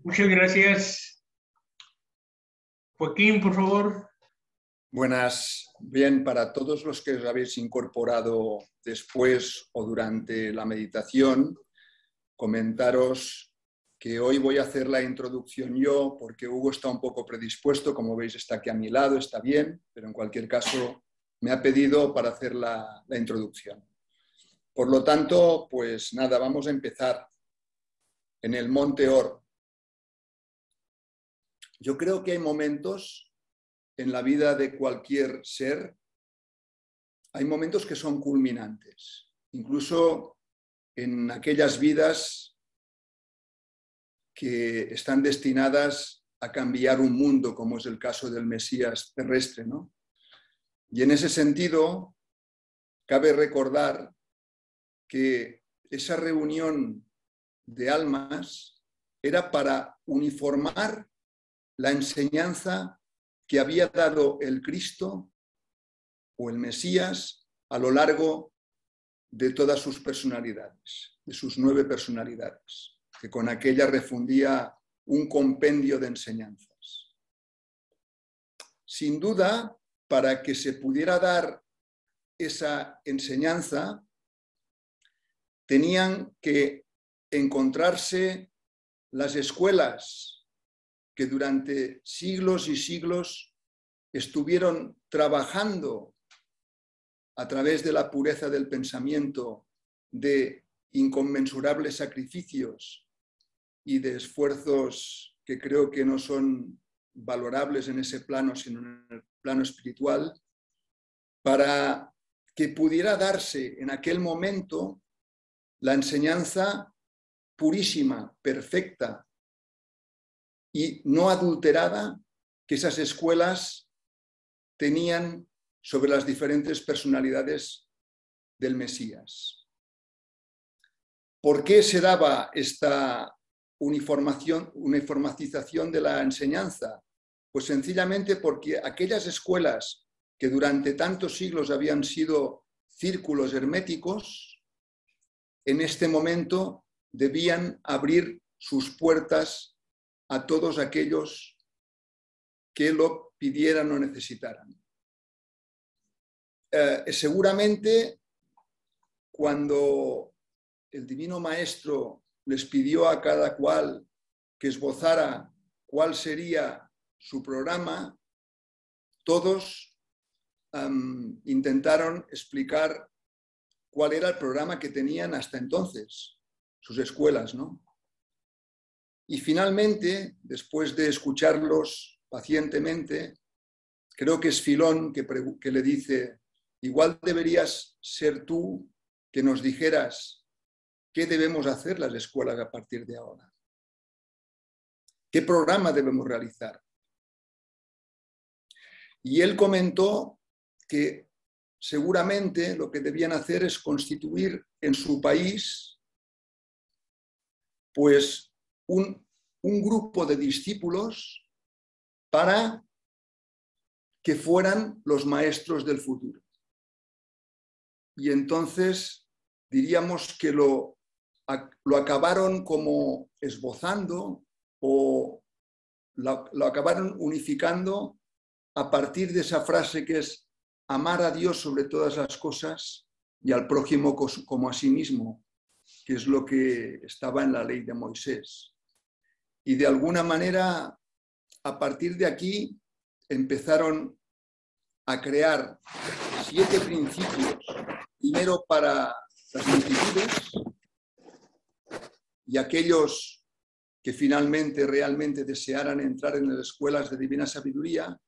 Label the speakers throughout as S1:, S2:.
S1: Muchas gracias. Joaquín, por favor.
S2: Buenas. Bien, para todos los que os habéis incorporado después o durante la meditación, comentaros que hoy voy a hacer la introducción yo, porque Hugo está un poco predispuesto, como veis está aquí a mi lado, está bien, pero en cualquier caso me ha pedido para hacer la introducción. Por lo tanto, pues nada, vamos a empezar en el Monte Or. Yo creo que hay momentos en la vida de cualquier ser, hay momentos que son culminantes, incluso en aquellas vidas que están destinadas a cambiar un mundo, como es el caso del Mesías terrestre, ¿no? Y en ese sentido, cabe recordar que esa reunión de almas era para uniformar la enseñanza que había dado el Cristo o el Mesías a lo largo de todas sus personalidades, de sus 9 personalidades, que con aquella refundía un compendio de enseñanzas. Sin duda, para que se pudiera dar esa enseñanza, tenían que encontrarse las escuelas que durante siglos y siglos estuvieron trabajando a través de la pureza del pensamiento, de inconmensurables sacrificios y de esfuerzos que creo que no son valorables en ese plano, sino en el plano espiritual, para que pudiera darse en aquel momento la enseñanza purísima, perfecta y no adulterada que esas escuelas tenían sobre las diferentes personalidades del Mesías. ¿Por qué se daba esta uniformización de la enseñanza? Pues sencillamente porque aquellas escuelas que durante tantos siglos habían sido círculos herméticos, en este momento debían abrir sus puertas a todos aquellos que lo pidieran o necesitaran. Seguramente cuando el Divino Maestro les pidió a cada cual que esbozara cuál sería su programa, todos intentaron explicar cuál era el programa que tenían hasta entonces, sus escuelas, ¿no? Y finalmente, después de escucharlos pacientemente, creo que es Filón que le dice: igual deberías ser tú que nos dijeras qué debemos hacer las escuelas a partir de ahora. ¿Qué programa debemos realizar? Y él comentó que seguramente lo que debían hacer es constituir en su país pues un grupo de discípulos para que fueran los maestros del futuro. Y entonces diríamos que lo acabaron como esbozando o lo acabaron unificando a partir de esa frase que es amar a Dios sobre todas las cosas y al prójimo como a sí mismo, que es lo que estaba en la ley de Moisés. Y de alguna manera, a partir de aquí, empezaron a crear 7 principios, primero para las multitudes y aquellos que finalmente realmente desearan entrar en las escuelas de divina sabiduría,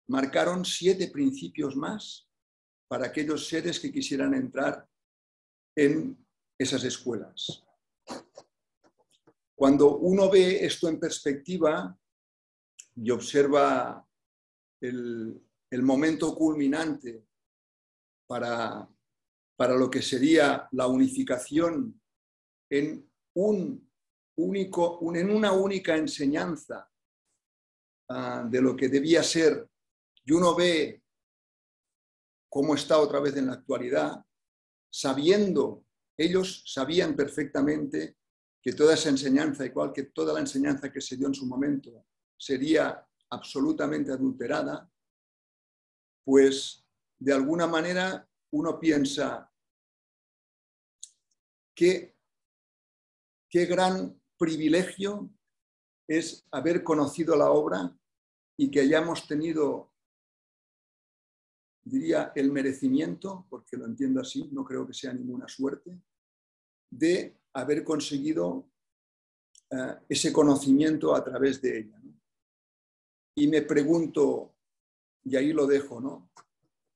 S2: marcaron 7 principios más para aquellos seres que quisieran entrar en esas escuelas. Cuando uno ve esto en perspectiva y observa el momento culminante para lo que sería la unificación en una única enseñanza de lo que debía ser, y uno ve cómo está otra vez en la actualidad, ellos sabían perfectamente que toda esa enseñanza, igual que toda la enseñanza que se dio en su momento, sería absolutamente adulterada, pues de alguna manera uno piensa qué gran privilegio es haber conocido la obra y que hayamos tenido, diría, el merecimiento, porque lo entiendo así, no creo que sea ninguna suerte, de haber conseguido ese conocimiento a través de ella, ¿no? Y me pregunto, y ahí lo dejo, ¿no?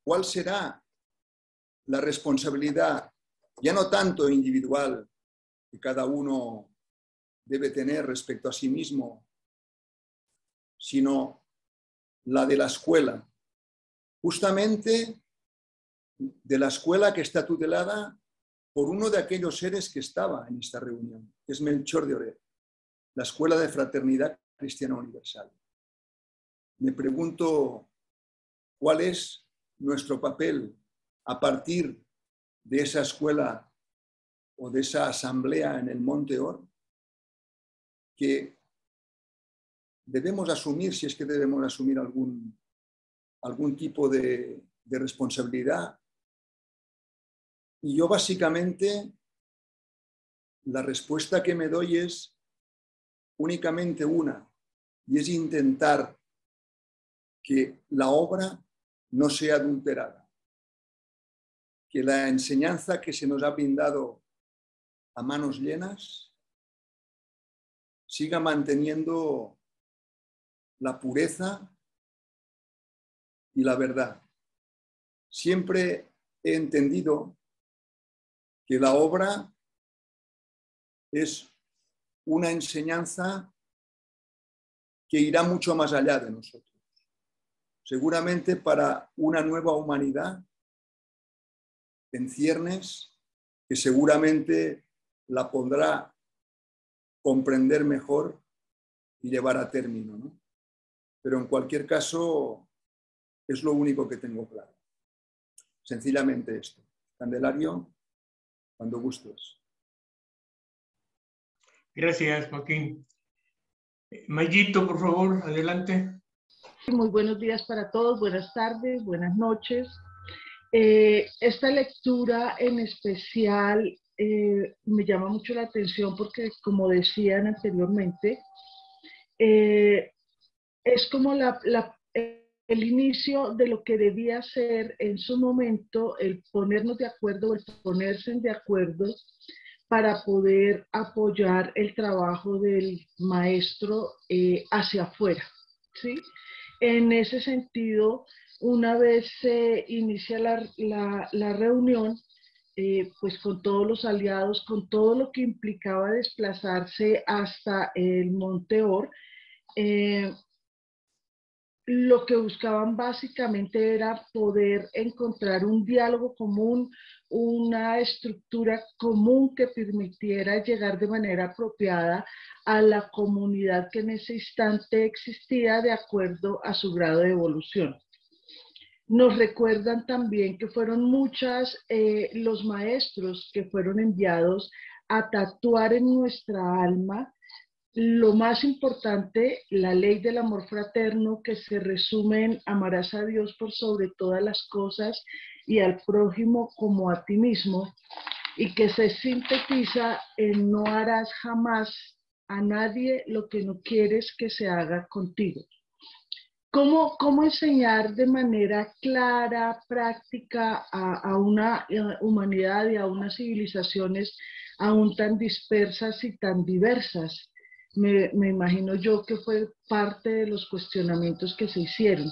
S2: ¿Cuál será la responsabilidad, ya no tanto individual, que cada uno debe tener respecto a sí mismo, sino la de la escuela? Justamente de la escuela que está tutelada por uno de aquellos seres que estaba en esta reunión, que es Melchor de Oret, la Escuela de Fraternidad Cristiana Universal. Me pregunto cuál es nuestro papel a partir de esa escuela o de esa asamblea en el Monte Or, que debemos asumir, si es que debemos asumir algún tipo de responsabilidad. Y yo básicamente la respuesta que me doy es únicamente una, y es intentar que la obra no sea adulterada, que la enseñanza que se nos ha brindado a manos llenas siga manteniendo la pureza y la verdad. Siempre he entendido que la obra es una enseñanza que irá mucho más allá de nosotros. Seguramente para una nueva humanidad en ciernes que seguramente la podrá comprender mejor y llevar a término, ¿no? Pero en cualquier caso es lo único que tengo claro. Sencillamente esto. Candelario, cuando gustes.
S1: Gracias, Joaquín. Mayito, por favor, adelante.
S3: Muy buenos días para todos, buenas tardes, buenas noches. Esta lectura en especial me llama mucho la atención porque, como decían anteriormente, es como el inicio de lo que debía ser en su momento el ponernos de acuerdo, el ponerse de acuerdo para poder apoyar el trabajo del maestro hacia afuera, ¿sí? En ese sentido, una vez se inicia la reunión, pues con todos los aliados, con todo lo que implicaba desplazarse hasta el Monte Or, lo que buscaban básicamente era poder encontrar un diálogo común, una estructura común que permitiera llegar de manera apropiada a la comunidad que en ese instante existía de acuerdo a su grado de evolución. Nos recuerdan también que fueron muchas los maestros que fueron enviados a tatuar en nuestra alma lo más importante, la ley del amor fraterno, que se resume en amarás a Dios por sobre todas las cosas y al prójimo como a ti mismo, y que se sintetiza en no harás jamás a nadie lo que no quieres que se haga contigo. ¿Cómo enseñar de manera clara, práctica a una humanidad y a unas civilizaciones aún tan dispersas y tan diversas? Me imagino yo que fue parte de los cuestionamientos que se hicieron.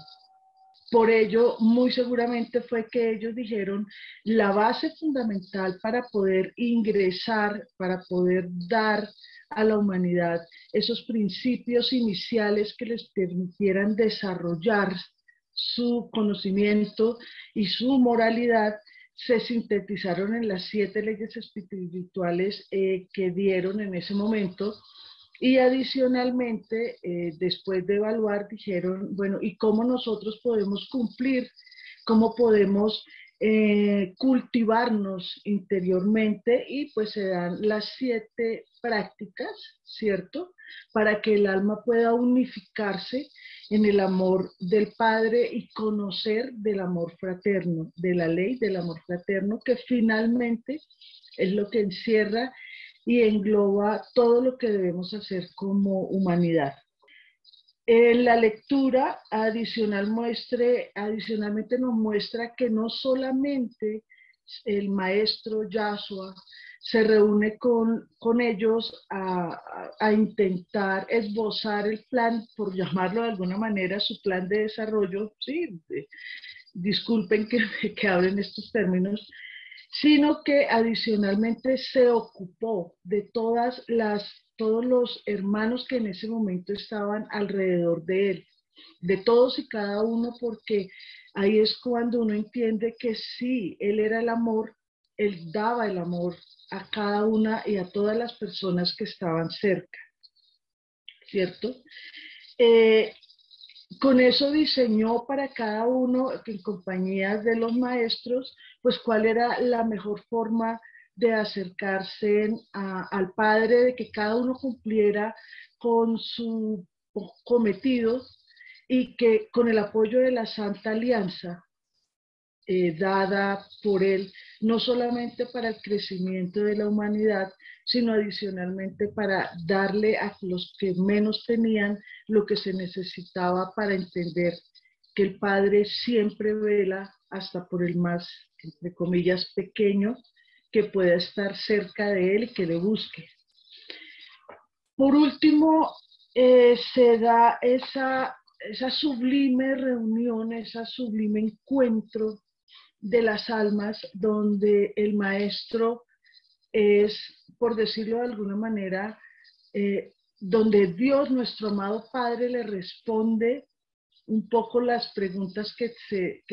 S3: Por ello, muy seguramente fue que ellos dijeron la base fundamental para poder ingresar, para poder dar a la humanidad esos principios iniciales que les permitieran desarrollar su conocimiento y su moralidad, se sintetizaron en las 7 leyes espirituales que dieron en ese momento. Y adicionalmente, después de evaluar, dijeron, bueno, ¿y cómo nosotros podemos cumplir? ¿Cómo podemos cultivarnos interiormente, y pues se dan las 7 prácticas, ¿cierto? Para que el alma pueda unificarse en el amor del Padre y conocer del amor fraterno, de la ley del amor fraterno, que finalmente es lo que encierra y engloba todo lo que debemos hacer como humanidad. En la lectura adicionalmente nos muestra que no solamente el maestro Yahshua se reúne con ellos a intentar esbozar el plan, por llamarlo de alguna manera, su plan de desarrollo, sí, disculpen que hablen estos términos, sino que adicionalmente se ocupó de todos los hermanos que en ese momento estaban alrededor de él, de todos y cada uno, porque ahí es cuando uno entiende que sí, él era el amor, él daba el amor a cada una y a todas las personas que estaban cerca, ¿cierto? Con eso diseñó para cada uno, en compañía de los maestros, pues cuál era la mejor forma de acercarse al Padre, de que cada uno cumpliera con su cometido, y que con el apoyo de la Santa Alianza dada por él, no solamente para el crecimiento de la humanidad, sino adicionalmente para darle a los que menos tenían lo que se necesitaba para entender que el Padre siempre vela hasta por el más, entre comillas, pequeño, que pueda estar cerca de él y que le busque. Por último, se da esa sublime reunión, esa sublime encuentro de las almas, donde el maestro es, por decirlo de alguna manera, donde Dios, nuestro amado Padre, le responde un poco las preguntas que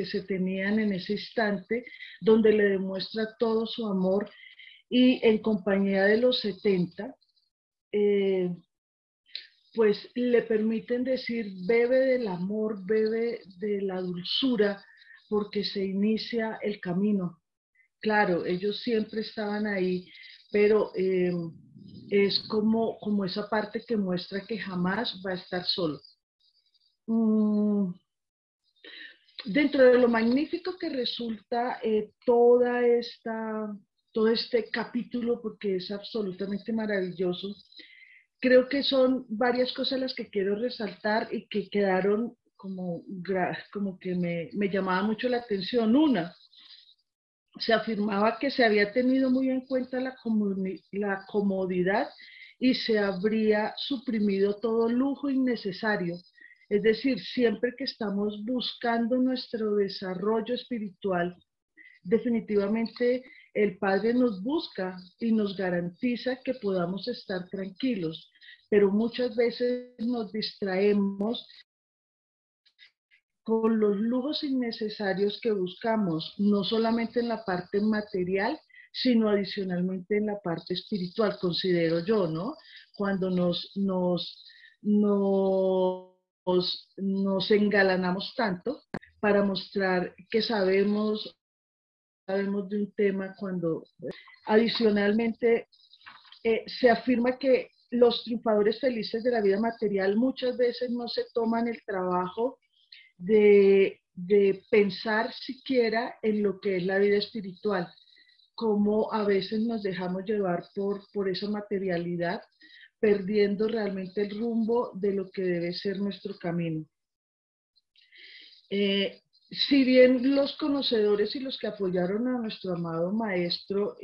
S3: se tenían en ese instante, donde le demuestra todo su amor, y en compañía de los 70, pues le permiten decir: bebe del amor, bebe de la dulzura, porque se inicia el camino. Claro, ellos siempre estaban ahí, pero es como esa parte que muestra que jamás va a estar solo. Dentro de lo magnífico que resulta todo este capítulo, porque es absolutamente maravilloso, creo que son varias cosas las que quiero resaltar y que quedaron como que me llamaba mucho la atención. Una, se afirmaba que se había tenido muy en cuenta la comodidad y se habría suprimido todo lujo innecesario. Es decir, siempre que estamos buscando nuestro desarrollo espiritual, definitivamente el Padre nos busca y nos garantiza que podamos estar tranquilos, pero muchas veces nos distraemos con los lujos innecesarios que buscamos, no solamente en la parte material, sino adicionalmente en la parte espiritual, considero yo, ¿no? Cuando nos engalanamos tanto para mostrar que sabemos de un tema, cuando adicionalmente se afirma que los triunfadores felices de la vida material muchas veces no se toman el trabajo de pensar siquiera en lo que es la vida espiritual, como a veces nos dejamos llevar por esa materialidad, perdiendo realmente el rumbo de lo que debe ser nuestro camino. Si bien los conocedores y los que apoyaron a nuestro amado maestro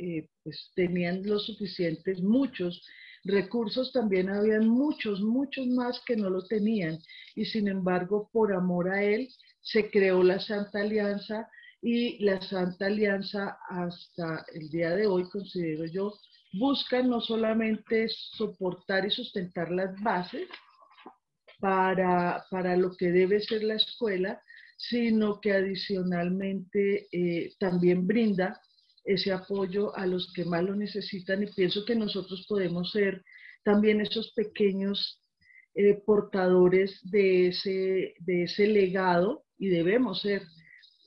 S3: pues tenían los suficientes, muchos recursos, también habían muchos más que no lo tenían, y sin embargo, por amor a él, se creó la Santa Alianza, y la Santa Alianza hasta el día de hoy, considero yo, busca no solamente soportar y sustentar las bases para lo que debe ser la escuela, sino que adicionalmente también brinda ese apoyo a los que más lo necesitan, y pienso que nosotros podemos ser también esos pequeños portadores de ese legado, y debemos ser,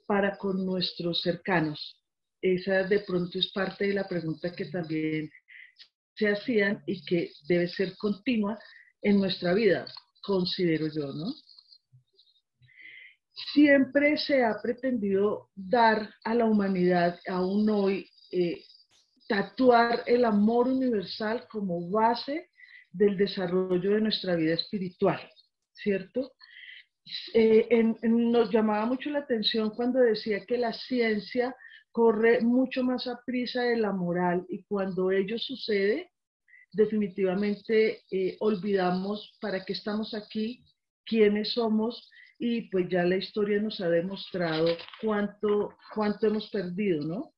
S3: para con nuestros cercanos? Esa de pronto es parte de la pregunta que también se hacían y que debe ser continua en nuestra vida, considero yo, ¿no? Siempre se ha pretendido dar a la humanidad, aún hoy, tatuar el amor universal como base del desarrollo de nuestra vida espiritual, ¿cierto? Nos llamaba mucho la atención cuando decía que la ciencia corre mucho más a prisa de la moral y cuando ello sucede, definitivamente olvidamos para qué estamos aquí, quiénes somos y pues ya la historia nos ha demostrado cuánto hemos perdido, ¿no?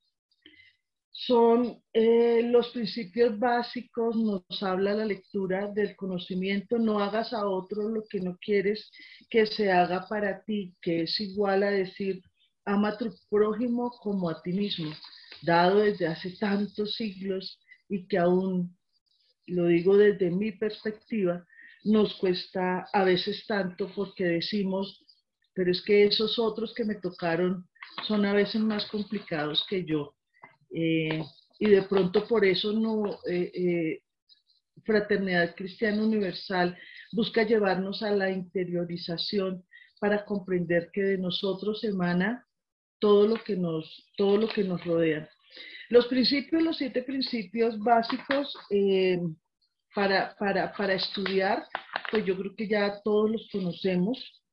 S3: Son los principios básicos, nos habla la lectura del conocimiento, no hagas a otro lo que no quieres que se haga para ti, que es igual a decir, ama a tu prójimo como a ti mismo, dado desde hace tantos siglos y que aún, lo digo desde mi perspectiva, nos cuesta a veces tanto porque decimos, pero es que esos otros que me tocaron son a veces más complicados que yo. Y de pronto por eso Fraternidad Cristiana Universal busca llevarnos a la interiorización para comprender que de nosotros emana todo lo que nos rodea. Los 7 principios básicos para estudiar, pues yo creo que ya todos los conocemos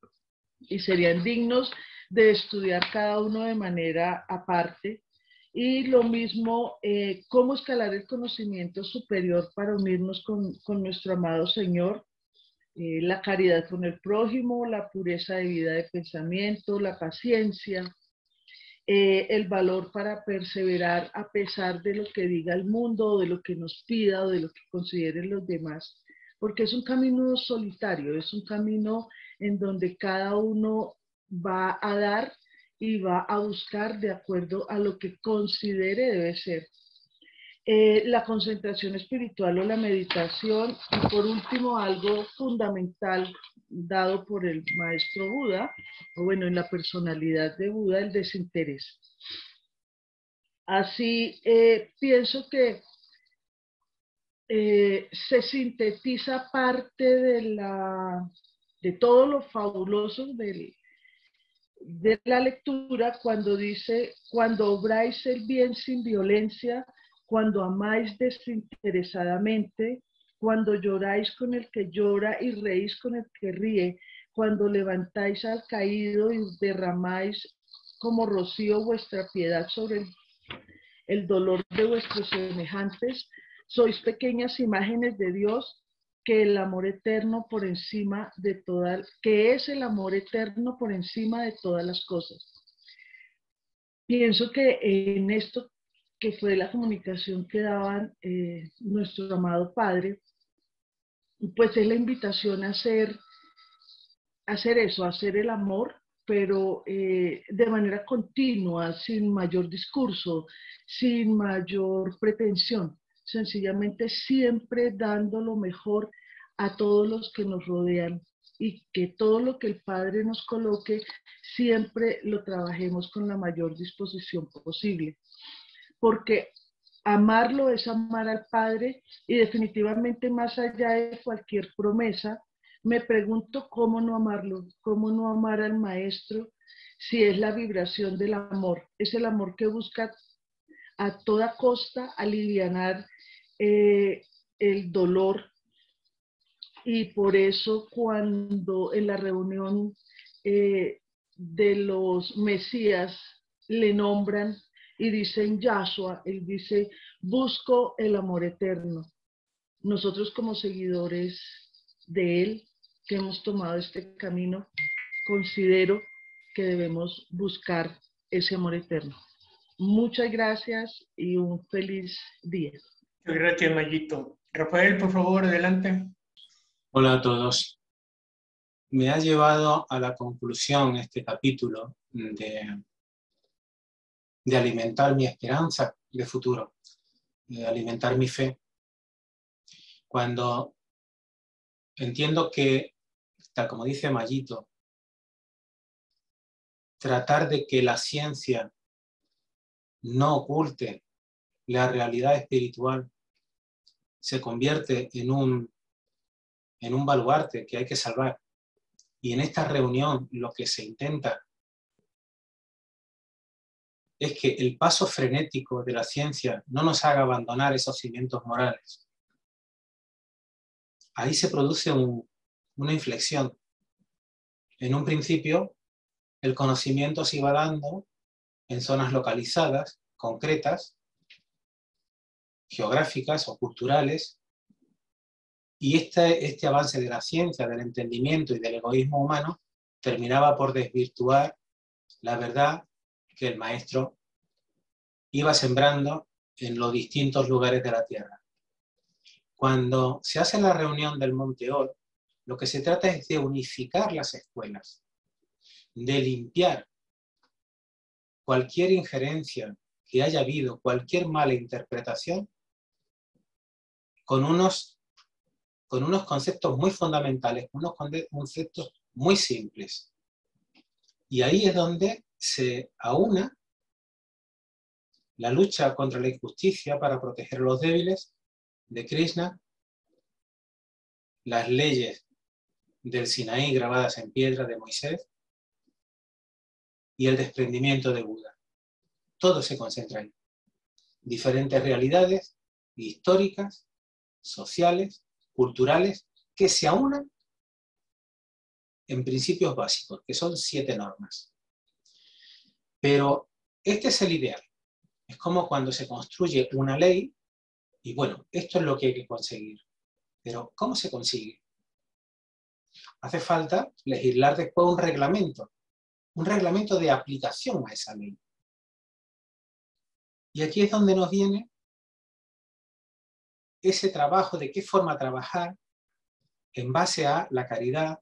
S3: y serían dignos de estudiar cada uno de manera aparte. Y lo mismo, cómo escalar el conocimiento superior para unirnos con nuestro amado Señor, la caridad con el prójimo, la pureza de vida de pensamiento, la paciencia, el valor para perseverar a pesar de lo que diga el mundo, o de lo que nos pida, o de lo que consideren los demás, porque es un camino solitario, es un camino en donde cada uno va a dar y va a buscar de acuerdo a lo que considere debe ser. La concentración espiritual o la meditación, y por último algo fundamental dado por el maestro Buda, o bueno, en la personalidad de Buda, el desinterés. Así pienso que se sintetiza parte de todo lo fabuloso de la lectura cuando dice, cuando obráis el bien sin violencia, cuando amáis desinteresadamente, cuando lloráis con el que llora y reís con el que ríe, cuando levantáis al caído y derramáis como rocío vuestra piedad sobre el dolor de vuestros semejantes, sois pequeñas imágenes de Dios, que el amor eterno por encima de todas, que es el amor eterno por encima de todas las cosas. Pienso que en esto que fue la comunicación que daban nuestro amado Padre, pues es la invitación a hacer eso, a hacer el amor, pero de manera continua, sin mayor discurso, sin mayor pretensión, sencillamente siempre dando lo mejor a todos los que nos rodean y que todo lo que el Padre nos coloque, siempre lo trabajemos con la mayor disposición posible. Porque amarlo es amar al Padre y definitivamente más allá de cualquier promesa, me pregunto cómo no amarlo, cómo no amar al Maestro, si es la vibración del amor, es el amor que busca a toda costa alivianar el dolor. Y por eso cuando en la reunión de los Mesías le nombran y dicen Yahshua, él dice, busco el amor eterno. Nosotros como seguidores de él, que hemos tomado este camino, considero que debemos buscar ese amor eterno. Muchas gracias y un feliz día.
S1: Muchas gracias, Mayito. Rafael, por favor, adelante.
S4: Hola a todos. Me ha llevado a la conclusión este capítulo de alimentar mi esperanza de futuro, de alimentar mi fe. Cuando entiendo que, tal como dice Mayito, tratar de que la ciencia no oculte la realidad espiritual se convierte en un baluarte que hay que salvar. Y en esta reunión lo que se intenta es que el paso frenético de la ciencia no nos haga abandonar esos cimientos morales. Ahí se produce una inflexión. En un principio, el conocimiento se iba dando en zonas localizadas, concretas, geográficas o culturales, y este avance de la ciencia, del entendimiento y del egoísmo humano terminaba por desvirtuar la verdad que el maestro iba sembrando en los distintos lugares de la tierra. Cuando se hace la reunión del Monte Or, lo que se trata es de unificar las escuelas, de limpiar cualquier injerencia que haya habido, cualquier mala interpretación, con unos conceptos muy fundamentales, unos conceptos muy simples. Y ahí es donde se aúna la lucha contra la injusticia para proteger a los débiles de Krishna, las leyes del Sinaí grabadas en piedra de Moisés y el desprendimiento de Buda. Todo se concentra ahí. Diferentes realidades históricas, sociales, culturales, que se aunan en principios básicos, que son 7 normas. Pero este es el ideal. Es como cuando se construye una ley y bueno, esto es lo que hay que conseguir. Pero ¿cómo se consigue? Hace falta legislar después un reglamento de aplicación a esa ley. Y aquí es donde nos viene ese trabajo de qué forma trabajar en base a la caridad,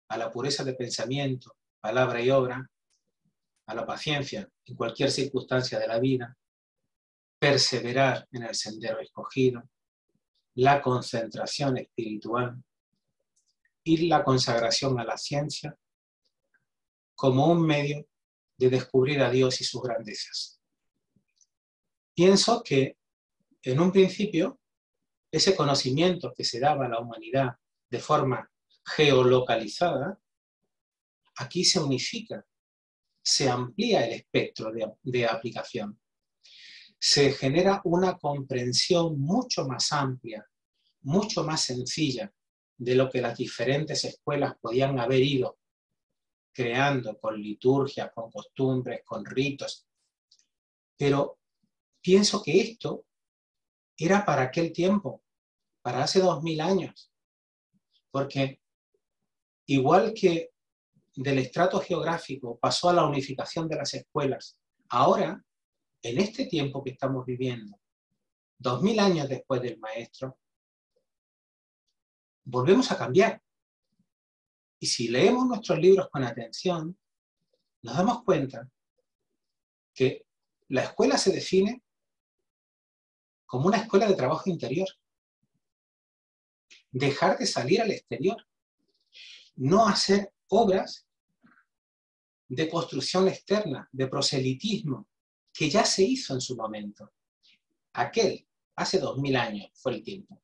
S4: a la pureza de pensamiento, palabra y obra, a la paciencia en cualquier circunstancia de la vida, perseverar en el sendero escogido, la concentración espiritual y la consagración a la ciencia como un medio de descubrir a Dios y sus grandezas. Pienso que en un principio ese conocimiento que se daba a la humanidad de forma geolocalizada, aquí se unifica, se amplía el espectro de aplicación. Se genera una comprensión mucho más amplia, mucho más sencilla de lo que las diferentes escuelas podían haber ido creando con liturgias, con costumbres, con ritos. Pero pienso que esto era para aquel tiempo, para hace 2000 años, porque igual que del estrato geográfico pasó a la unificación de las escuelas, ahora, en este tiempo que estamos viviendo, 2000 años después del maestro, volvemos a cambiar. Y si leemos nuestros libros con atención, nos damos cuenta que la escuela se define como una escuela de trabajo interior. Dejar de salir al exterior. No hacer obras de construcción externa, de proselitismo, que ya se hizo en su momento. Aquel, hace 2000 años, fue el tiempo.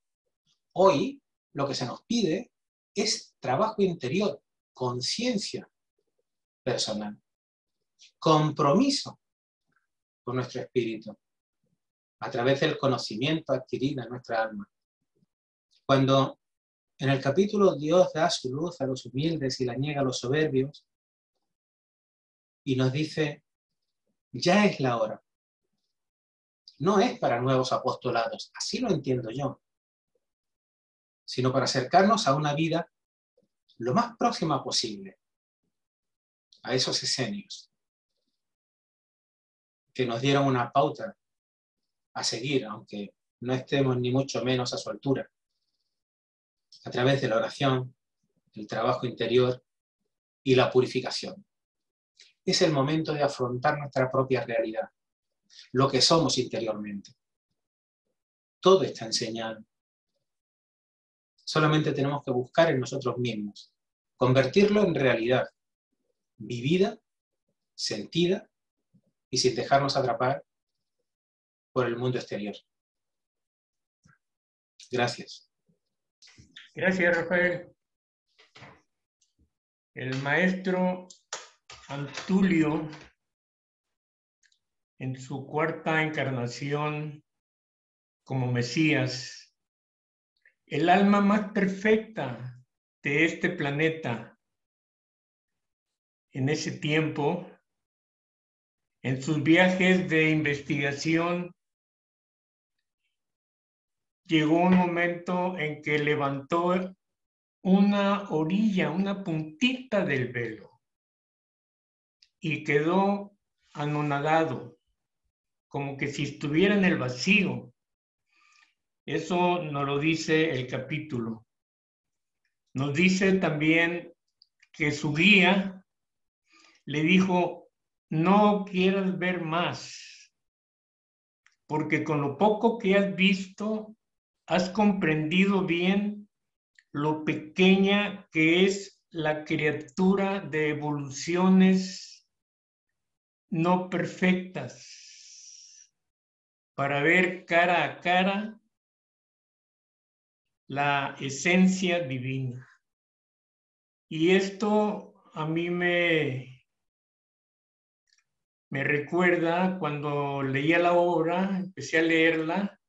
S4: Hoy, lo que se nos pide es trabajo interior, conciencia personal, compromiso con nuestro espíritu, a través del conocimiento adquirido en nuestra alma. Cuando en el capítulo Dios da su luz a los humildes y la niega a los soberbios, y nos dice, ya es la hora. No es para nuevos apostolados, así lo entiendo yo, sino para acercarnos a una vida lo más próxima posible a esos esenios que nos dieron una pauta a seguir, aunque no estemos ni mucho menos a su altura, a través de la oración, el trabajo interior y la purificación. Es el momento de afrontar nuestra propia realidad, lo que somos interiormente. Todo está enseñado. Solamente tenemos que buscar en nosotros mismos, convertirlo en realidad, vivida sentida y sin dejarnos atrapar por el mundo exterior. Gracias.
S1: Gracias, Rafael. El maestro Antulio, en su cuarta encarnación como Mesías, el alma más perfecta de este planeta, en ese tiempo, en sus viajes de investigación, llegó un momento en que levantó una orilla, una puntita del velo, y quedó anonadado, como que si estuviera en el vacío. Eso nos lo dice el capítulo. Nos dice también que su guía le dijo: no quieras ver más, porque con lo poco que has visto, has comprendido bien lo pequeña que es la criatura de evoluciones no perfectas, para ver cara a cara la esencia divina. Y esto a mí me recuerda cuando leía la obra, empecé a leerla,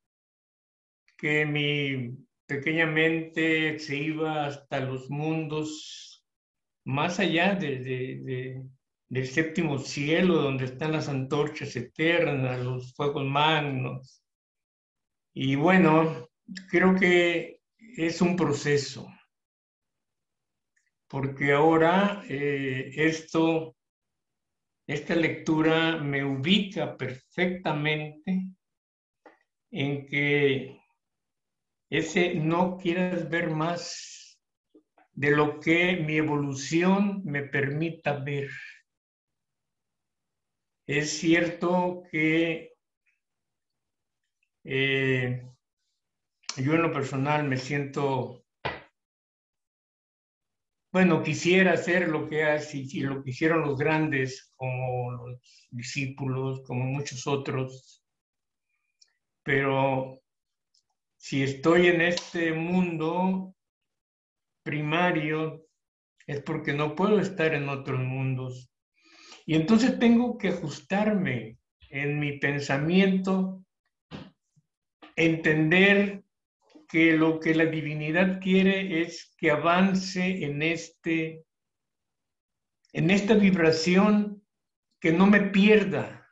S1: que mi pequeña mente se iba hasta los mundos más allá del séptimo cielo, donde están las antorchas eternas, los fuegos magnos. Y bueno, creo que es un proceso, porque ahora esta lectura me ubica perfectamente en que ese no quieras ver más de lo que mi evolución me permita ver. Es cierto que yo en lo personal me siento, bueno, quisiera hacer lo que lo que hicieron los grandes, como los discípulos, como muchos otros, pero si estoy en este mundo primario es porque no puedo estar en otros mundos. Y entonces tengo que ajustarme en mi pensamiento, entender que lo que la divinidad quiere es que avance en esta vibración, que no me pierda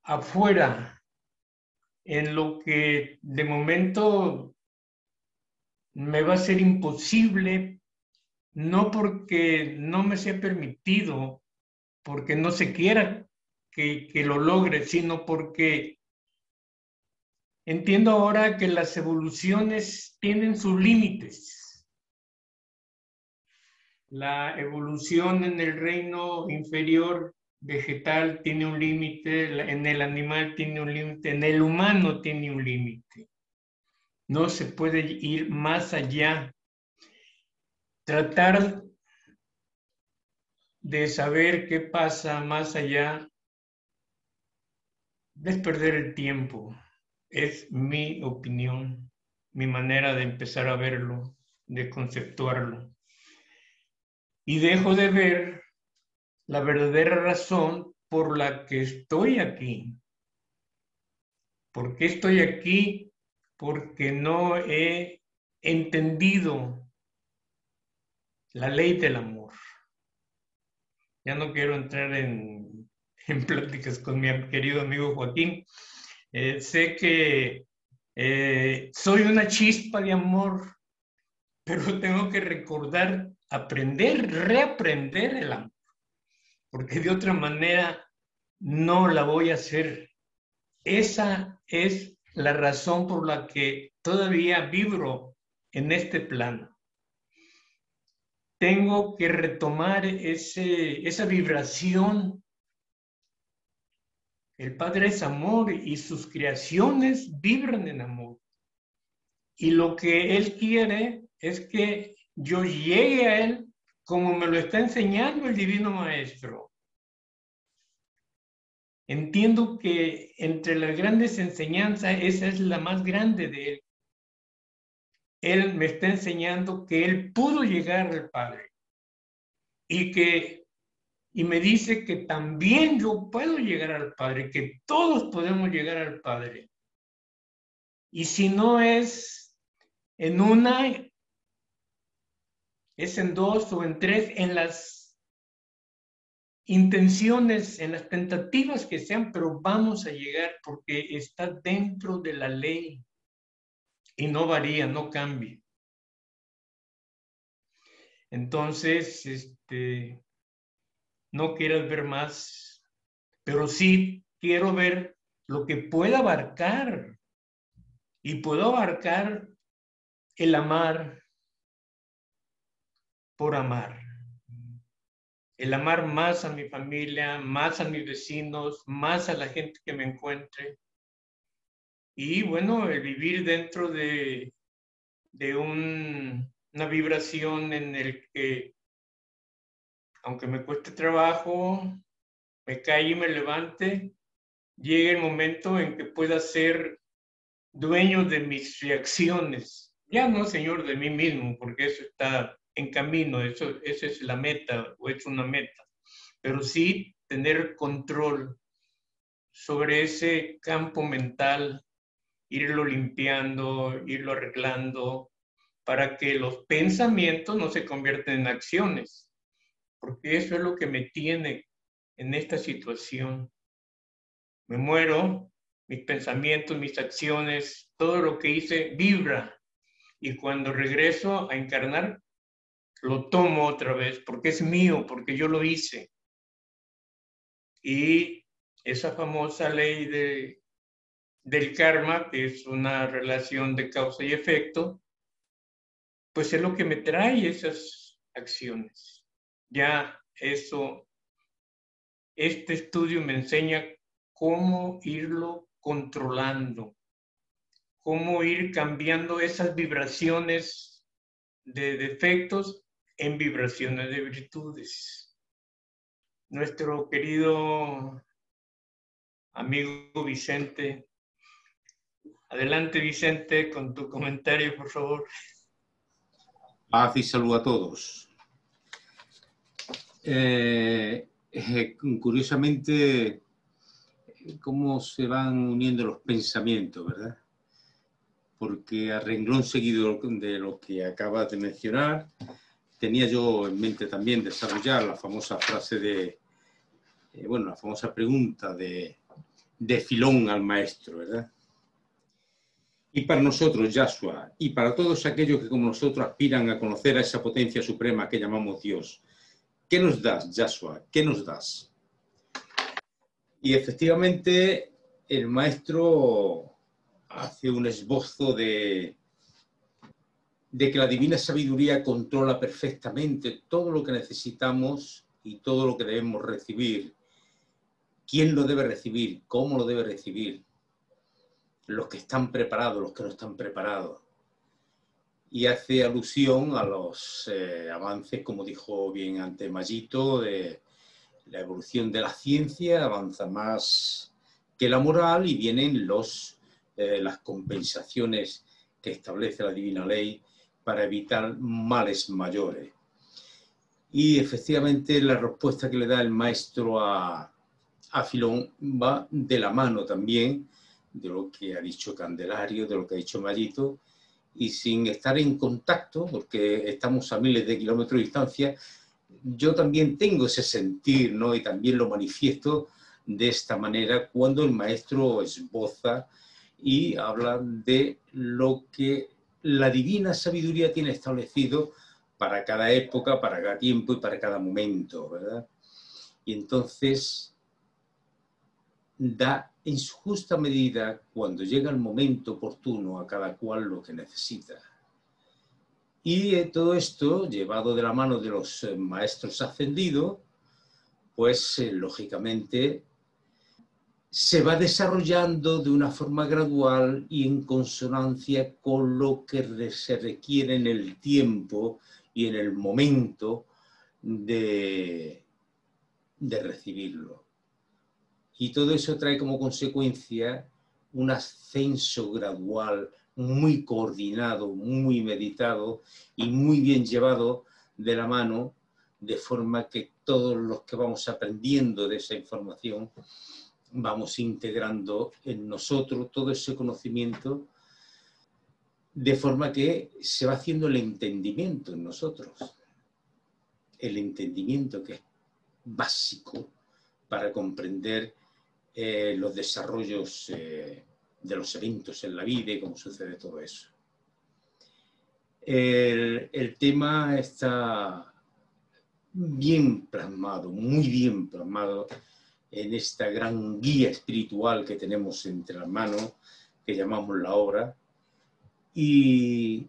S1: afuera, en lo que de momento me va a ser imposible, no porque no me sea permitido, porque no se quiera que lo logre, sino porque entiendo ahora que las evoluciones tienen sus límites. La evolución en el reino inferior vegetal tiene un límite, en el animal tiene un límite, en el humano tiene un límite. No se puede ir más allá. Tratar de saber qué pasa más allá es perder el tiempo. Es mi opinión, mi manera de empezar a verlo, de conceptuarlo. Y dejo de ver la verdadera razón por la que estoy aquí. ¿Por qué estoy aquí? Porque no he entendido la ley del amor. Ya no quiero entrar en pláticas con mi querido amigo Joaquín. Sé que soy una chispa de amor, pero tengo que recordar, aprender, reaprender el amor, porque de otra manera no la voy a hacer. Esa es la razón por la que todavía vibro en este plano. Tengo que retomar esa vibración. El Padre es amor y sus creaciones vibran en amor. Y lo que Él quiere es que yo llegue a Él como me lo está enseñando el Divino Maestro. Entiendo que entre las grandes enseñanzas, esa es la más grande de él. Él me está enseñando que él pudo llegar al Padre y me dice que también yo puedo llegar al Padre, que todos podemos llegar al Padre. Y si no es en una, es en dos o en tres, en las intenciones, en las tentativas que sean, pero vamos a llegar porque está dentro de la ley y no varía, no cambia. Entonces, no quieras ver más, pero sí quiero ver lo que pueda abarcar. Y puedo abarcar el amar por amar. El amar más a mi familia, más a mis vecinos, más a la gente que me encuentre. Y bueno, el vivir dentro de una vibración en el que, aunque me cueste trabajo, me caiga y me levante, llegue el momento en que pueda ser dueño de mis reacciones. Ya no, Señor, de mí mismo, porque eso está en camino, eso es la meta, o es una meta. Pero sí tener control sobre ese campo mental, irlo limpiando, irlo arreglando, para que los pensamientos no se conviertan en acciones, porque eso es lo que me tiene en esta situación. Me muero, mis pensamientos, mis acciones, todo lo que hice vibra, y cuando regreso a encarnar, lo tomo otra vez, porque es mío, porque yo lo hice. Y esa famosa ley del karma, que es una relación de causa y efecto, pues es lo que me trae esas acciones. Ya eso, este estudio me enseña cómo irlo controlando, cómo ir cambiando esas vibraciones de defectos en vibraciones de virtudes. Nuestro querido amigo Vicente. Adelante, Vicente, con tu comentario, por favor.
S5: Paz y salud a todos. Curiosamente, cómo se van uniendo los pensamientos, ¿verdad? Porque a renglón seguido de lo que acabas de mencionar, tenía yo en mente también desarrollar la famosa frase la famosa pregunta de Filón al maestro, ¿verdad? Y para nosotros, Yahshua, y para todos aquellos que como nosotros aspiran a conocer a esa potencia suprema que llamamos Dios, ¿qué nos das, Yahshua? ¿Qué nos das? Y efectivamente el maestro hace un esbozo de que la divina sabiduría controla perfectamente todo lo que necesitamos y todo lo que debemos recibir. ¿Quién lo debe recibir? ¿Cómo lo debe recibir? Los que están preparados, los que no están preparados. Y hace alusión a los avances, como dijo bien antes Mayito, de la evolución de la ciencia, avanza más que la moral y vienen las compensaciones que establece la divina ley para evitar males mayores. Y efectivamente la respuesta que le da el maestro a Filón va de la mano también de lo que ha dicho Candelario, de lo que ha dicho Mayito, y sin estar en contacto, porque estamos a miles de kilómetros de distancia, yo también tengo ese sentir, ¿no? Y también lo manifiesto de esta manera cuando el maestro esboza y habla de lo que la divina sabiduría tiene establecido para cada época, para cada tiempo y para cada momento, ¿verdad? Y entonces da en su justa medida, cuando llega el momento oportuno, a cada cual lo que necesita. Y todo esto, llevado de la mano de los maestros ascendidos, pues lógicamente se va desarrollando de una forma gradual y en consonancia con lo que se requiere en el tiempo y en el momento de recibirlo. Y todo eso trae como consecuencia un ascenso gradual, muy coordinado, muy meditado y muy bien llevado de la mano, de forma que todos los que vamos aprendiendo de esa información vamos integrando en nosotros todo ese conocimiento, de forma que se va haciendo el entendimiento en nosotros. El entendimiento que es básico para comprender los desarrollos de los eventos en la vida y cómo sucede todo eso. El tema está bien plasmado, muy bien plasmado en esta gran guía espiritual que tenemos entre las manos, que llamamos la obra, y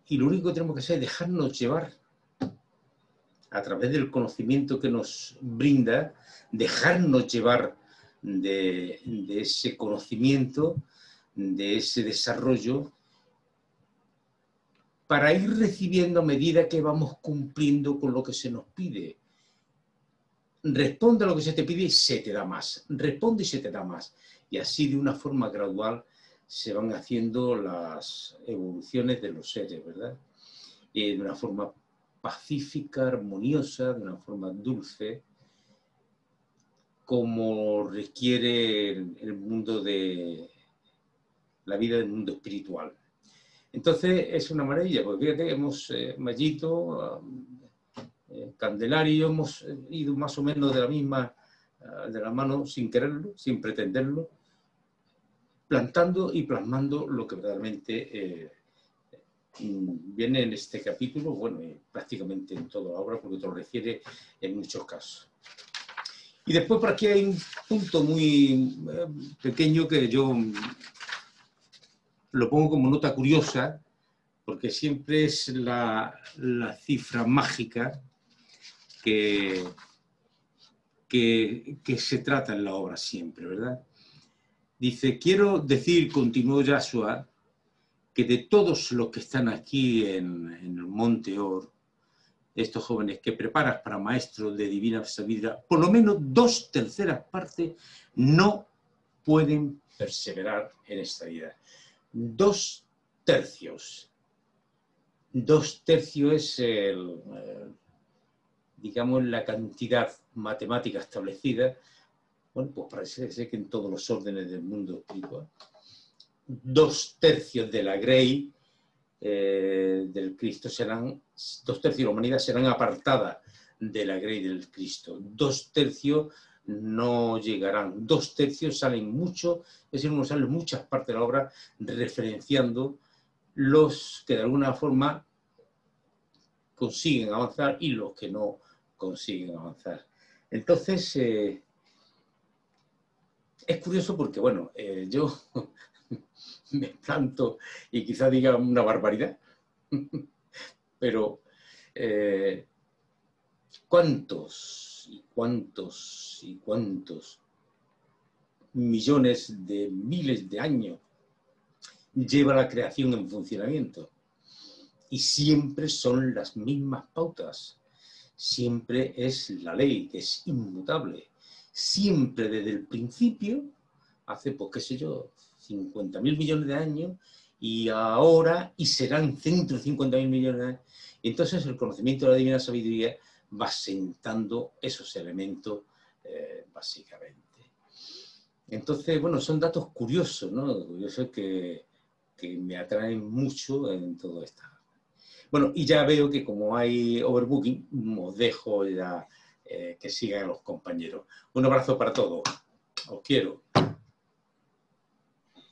S5: lo único que tenemos que hacer es dejarnos llevar a través del conocimiento que nos brinda, dejarnos llevar de ese conocimiento, de ese desarrollo, para ir recibiendo a medida que vamos cumpliendo con lo que se nos pide. Responde a lo que se te pide y se te da más. Responde y se te da más. Y así de una forma gradual se van haciendo las evoluciones de los seres, ¿verdad? De una forma pacífica, armoniosa, de una forma dulce, como requiere el mundo de la vida del mundo espiritual. Entonces es una maravilla, porque fíjate, hemos, Mayito, Candelario, hemos ido más o menos de la mano sin quererlo, sin pretenderlo, plantando y plasmando lo que verdaderamente viene en este capítulo, bueno, prácticamente en toda la obra, porque te lo refiere en muchos casos. Y después por aquí hay un punto muy pequeño que yo lo pongo como nota curiosa, porque siempre es la cifra mágica que se trata en la obra siempre, ¿verdad? Dice, quiero decir, continuó Yashua, que de todos los que están aquí en el Monte Or, estos jóvenes que preparas para maestros de divina sabiduría, por lo menos 2/3 partes no pueden perseverar en esta vida. 2/3. 2/3 es digamos, la cantidad matemática establecida. Bueno, pues parece ser que en todos los órdenes del mundo espiritual, 2/3 de la Grey del Cristo serán, 2/3 de la humanidad serán apartadas de la Grey del Cristo. 2/3 no llegarán. 2/3 salen mucho, es decir, nos salen muchas partes de la obra referenciando los que de alguna forma consiguen avanzar y los que no consiguen avanzar. Entonces, es curioso porque, bueno, yo me planto y quizá diga una barbaridad, pero ¿cuántos y cuántos y cuántos millones de miles de años lleva la creación en funcionamiento? Y siempre son las mismas pautas. Siempre es la ley, que es inmutable. Siempre desde el principio, hace, pues qué sé yo, 50.000 millones de años, y ahora, y serán 150.000 millones de años. Y entonces el conocimiento de la divina sabiduría va sentando esos elementos básicamente. Entonces, bueno, son datos curiosos, ¿no? Curiosos que me atraen mucho en todo esto. Bueno, y ya veo que como hay overbooking, os dejo ya que sigan los compañeros. Un abrazo para todos. Os quiero.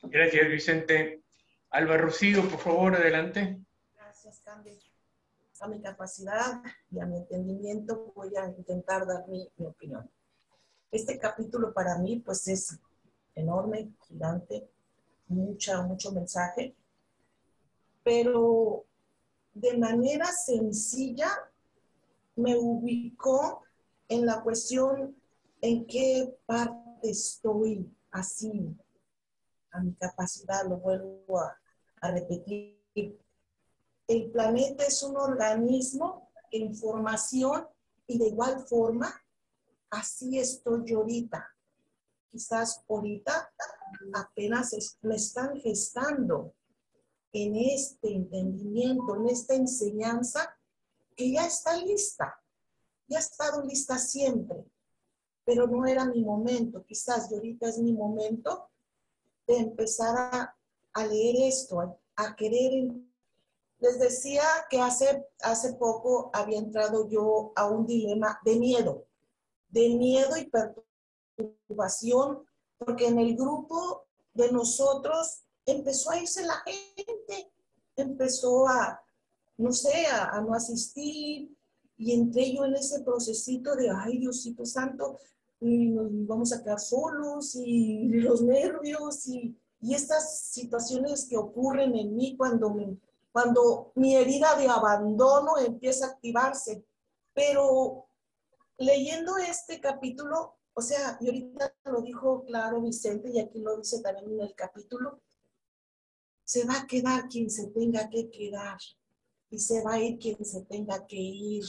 S1: Gracias, Vicente. Alba Rocío, por favor, adelante.
S6: Gracias, Candy. A mi capacidad y a mi entendimiento voy a intentar dar mi opinión. Este capítulo para mí pues es enorme, gigante, mucho mensaje, pero de manera sencilla me ubicó en la cuestión en qué parte estoy así, a mi capacidad, lo vuelvo a repetir. El planeta es un organismo información y de igual forma, así estoy yo ahorita. Quizás ahorita apenas me están gestando en este entendimiento, en esta enseñanza que ya está lista, ya ha estado lista siempre, pero no era mi momento. Quizás ahorita es mi momento de empezar a leer esto, a querer. Les decía que hace poco había entrado yo a un dilema de miedo y perturbación, porque en el grupo de nosotros empezó a irse la gente, empezó a, no sé, a no asistir, y entré yo en ese procesito de, ay, Diosito Santo, y nos vamos a quedar solos, y los nervios, y estas situaciones que ocurren en mí cuando mi herida de abandono empieza a activarse. Pero leyendo este capítulo, o sea, y ahorita lo dijo claro Vicente, y aquí lo dice también en el capítulo, se va a quedar quien se tenga que quedar, y se va a ir quien se tenga que ir.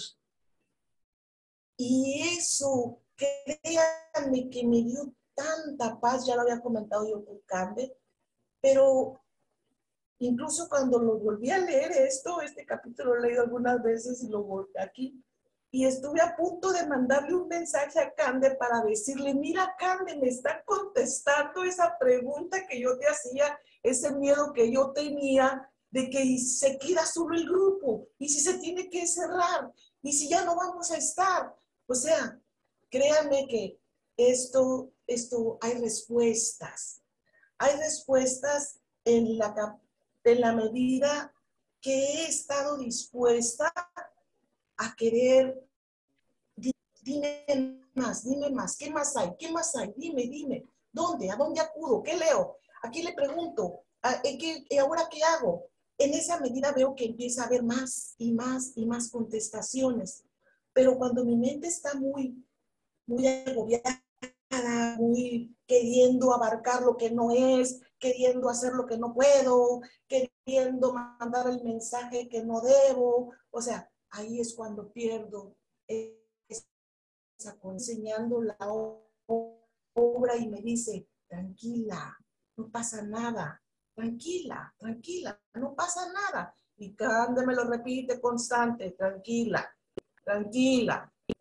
S6: Y eso, créanme que me dio tanta paz, ya lo había comentado yo con Cande, pero incluso cuando lo volví a leer este capítulo lo he leído algunas veces y lo volví aquí, y estuve a punto de mandarle un mensaje a Cande para decirle, mira Cande, me está contestando esa pregunta que yo te hacía, ese miedo que yo tenía de que se queda solo el grupo, y si se tiene que cerrar, y si ya no vamos a estar. O sea, créanme que esto hay respuestas. Hay respuestas en la medida que he estado dispuesta a querer. Dime más, ¿qué más hay? ¿Qué más hay? Dime, ¿dónde? ¿A dónde acudo? ¿Qué leo? ¿A quién le pregunto? ¿Ahora qué hago? En esa medida veo que empieza a haber más y más y más contestaciones. Pero cuando mi mente está muy, muy agobiada, muy queriendo abarcar lo que no es, queriendo hacer lo que no puedo, queriendo mandar el mensaje que no debo, o sea, ahí es cuando pierdo enseñando la obra y me dice, tranquila, no pasa nada, tranquila, no pasa nada. Y Cande me lo repite constante, tranquila.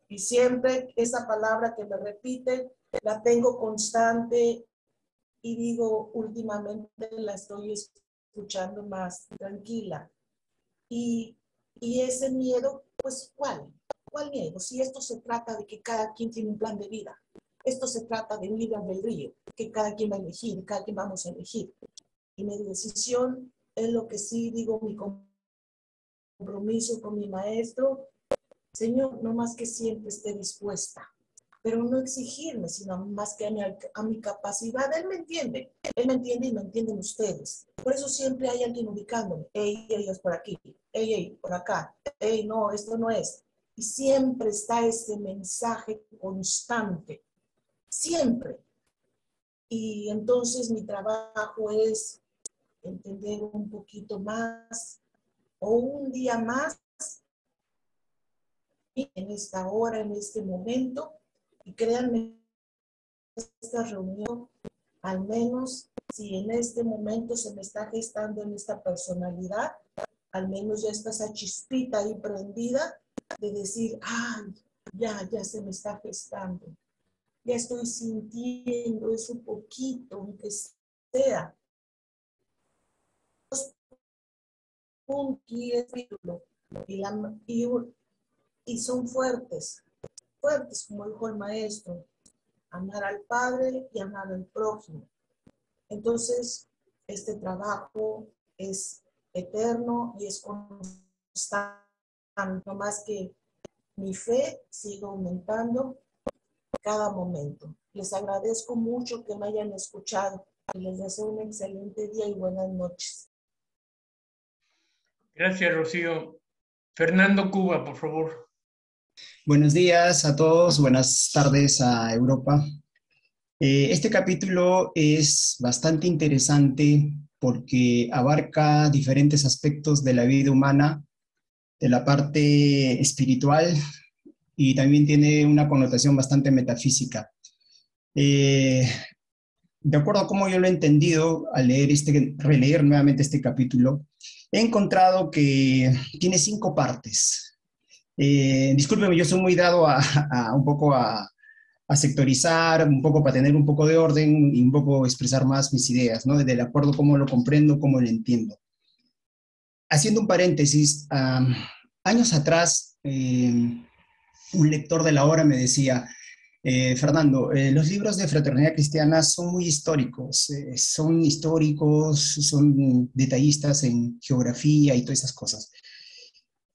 S6: Y siempre esa palabra que me repite, la tengo constante y digo, últimamente la estoy escuchando más, tranquila. Y ese miedo, pues, ¿cuál miedo? Si esto se trata de que cada quien tiene un plan de vida, esto se trata de un libre albedrío, que cada quien va a elegir, cada quien vamos a elegir. Y mi decisión es lo que sí digo, mi compromiso con mi maestro, Señor, no más que siempre esté dispuesta, pero no exigirme, sino más que a mi capacidad. Él me entiende y me entienden ustedes. Por eso siempre hay alguien ubicándome. Ellos por aquí, por acá. No, esto no es. Y siempre está ese mensaje constante. Siempre. Y entonces mi trabajo es entender un poquito más o un día más en esta hora, en este momento. Y créanme, esta reunión, al menos si en este momento se me está gestando en esta personalidad, al menos ya está esa chispita ahí prendida de decir, ay, ya se me está gestando. Ya estoy sintiendo eso un poquito, aunque sea. Y son fuertes, como dijo el maestro, amar al Padre y amar al prójimo. Entonces, este trabajo es eterno y es constante, no más que mi fe sigue aumentando cada momento. Les agradezco mucho que me hayan escuchado y les deseo un excelente día y buenas noches.
S1: Gracias, Rocío. Fernando Cuba, por favor.
S7: Buenos días a todos, buenas tardes a Europa. Este capítulo es bastante interesante porque abarca diferentes aspectos de la vida humana de la parte espiritual y también tiene una connotación bastante metafísica. De acuerdo a cómo yo lo he entendido al releer nuevamente este capítulo, he encontrado que tiene 5 partes. Discúlpeme, yo soy muy dado un poco a sectorizar, un poco para tener un poco de orden y un poco expresar más mis ideas, ¿no? De acuerdo a cómo lo comprendo, cómo lo entiendo. Haciendo un paréntesis, años atrás, un lector de la hora me decía, Fernando, los libros de Fraternidad Cristiana son muy históricos, son detallistas en geografía y todas esas cosas.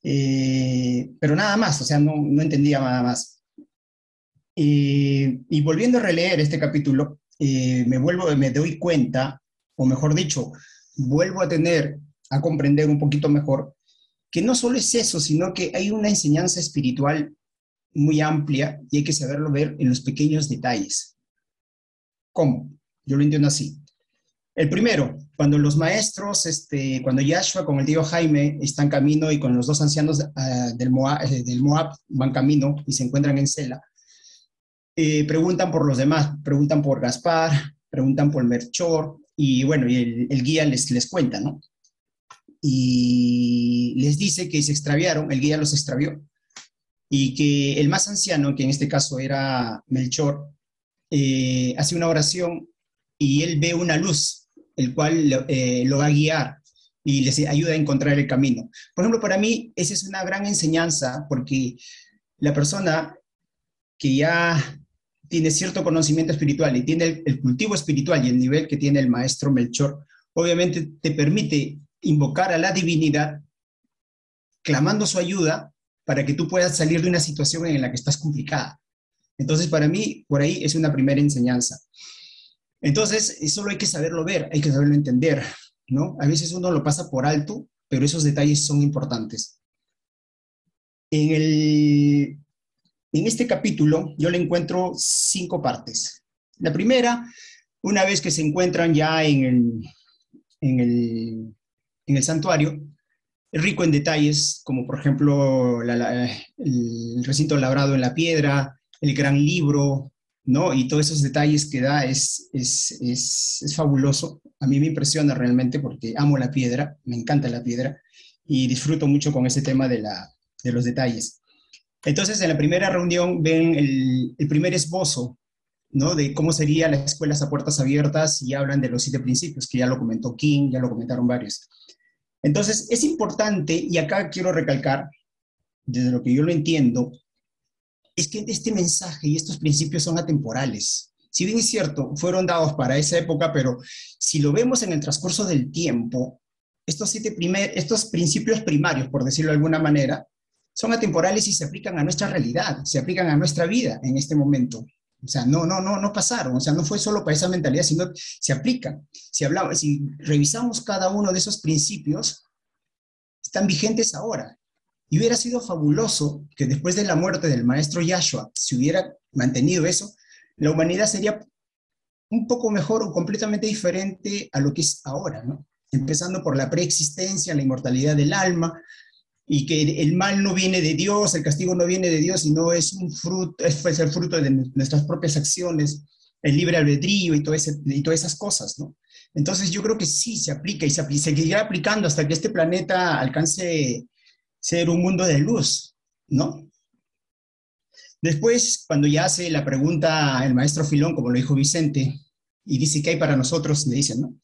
S7: Pero nada más, o sea, no entendía nada más. Y volviendo a releer este capítulo, me doy cuenta, o mejor dicho, vuelvo a comprender un poquito mejor, que no solo es eso, sino que hay una enseñanza espiritual muy amplia y hay que saberlo ver en los pequeños detalles. ¿Cómo? Yo lo entiendo así. El primero, cuando los maestros, cuando Yahshua con el tío Jaime están camino y con los 2 ancianos del Moab van camino y se encuentran en Sela, preguntan por los demás, preguntan por Gaspar, preguntan por Melchor y bueno, y el guía les cuenta, ¿no? Y les dice que se extraviaron, el guía los extravió y que el más anciano, que en este caso era Melchor, hace una oración y él ve una luz, el cual lo va a guiar y les ayuda a encontrar el camino. Por ejemplo, para mí esa es una gran enseñanza porque la persona que ya tiene cierto conocimiento espiritual y tiene el cultivo espiritual y el nivel que tiene el maestro Melchor, obviamente te permite invocar a la divinidad clamando su ayuda para que tú puedas salir de una situación en la que estás complicada. Entonces, para mí, por ahí es una primera enseñanza. Entonces, eso hay que saberlo ver, hay que saberlo entender, ¿no? A veces uno lo pasa por alto, pero esos detalles son importantes. En este capítulo, yo le encuentro 5 partes. La primera, una vez que se encuentran ya en el santuario, rico en detalles, como por ejemplo el recinto labrado en la piedra, el gran libro, ¿no? Y todos esos detalles que da es fabuloso. A mí me impresiona realmente porque amo la piedra, me encanta la piedra y disfruto mucho con ese tema de los detalles. Entonces, en la primera reunión ven el primer esbozo, ¿no? De cómo sería las escuelas a puertas abiertas y hablan de los 7 principios, que ya lo comentó King, ya lo comentaron varios. Entonces, es importante, y acá quiero recalcar, desde lo que yo lo entiendo, es que este mensaje y estos principios son atemporales. Si bien es cierto, fueron dados para esa época, pero si lo vemos en el transcurso del tiempo, estos principios primarios, por decirlo de alguna manera, son atemporales y se aplican a nuestra realidad, se aplican a nuestra vida en este momento. O sea, no pasaron, o sea, no fue solo para esa mentalidad, sino se aplican. Si revisamos cada uno de esos principios, están vigentes ahora. Y hubiera sido fabuloso que después de la muerte del maestro Yahshua, si hubiera mantenido eso, la humanidad sería un poco mejor o completamente diferente a lo que es ahora, ¿no? Empezando por la preexistencia, la inmortalidad del alma, y que el mal no viene de Dios, el castigo no viene de Dios, sino es el fruto de nuestras propias acciones, el libre albedrío y todas esas cosas, ¿no? Entonces yo creo que sí se aplica y se seguirá aplicando hasta que este planeta alcance ser un mundo de luz, ¿no? Después, cuando ya hace la pregunta el maestro Filón, como lo dijo Vicente, y dice, ¿qué hay para nosotros? Le dicen, ¿no?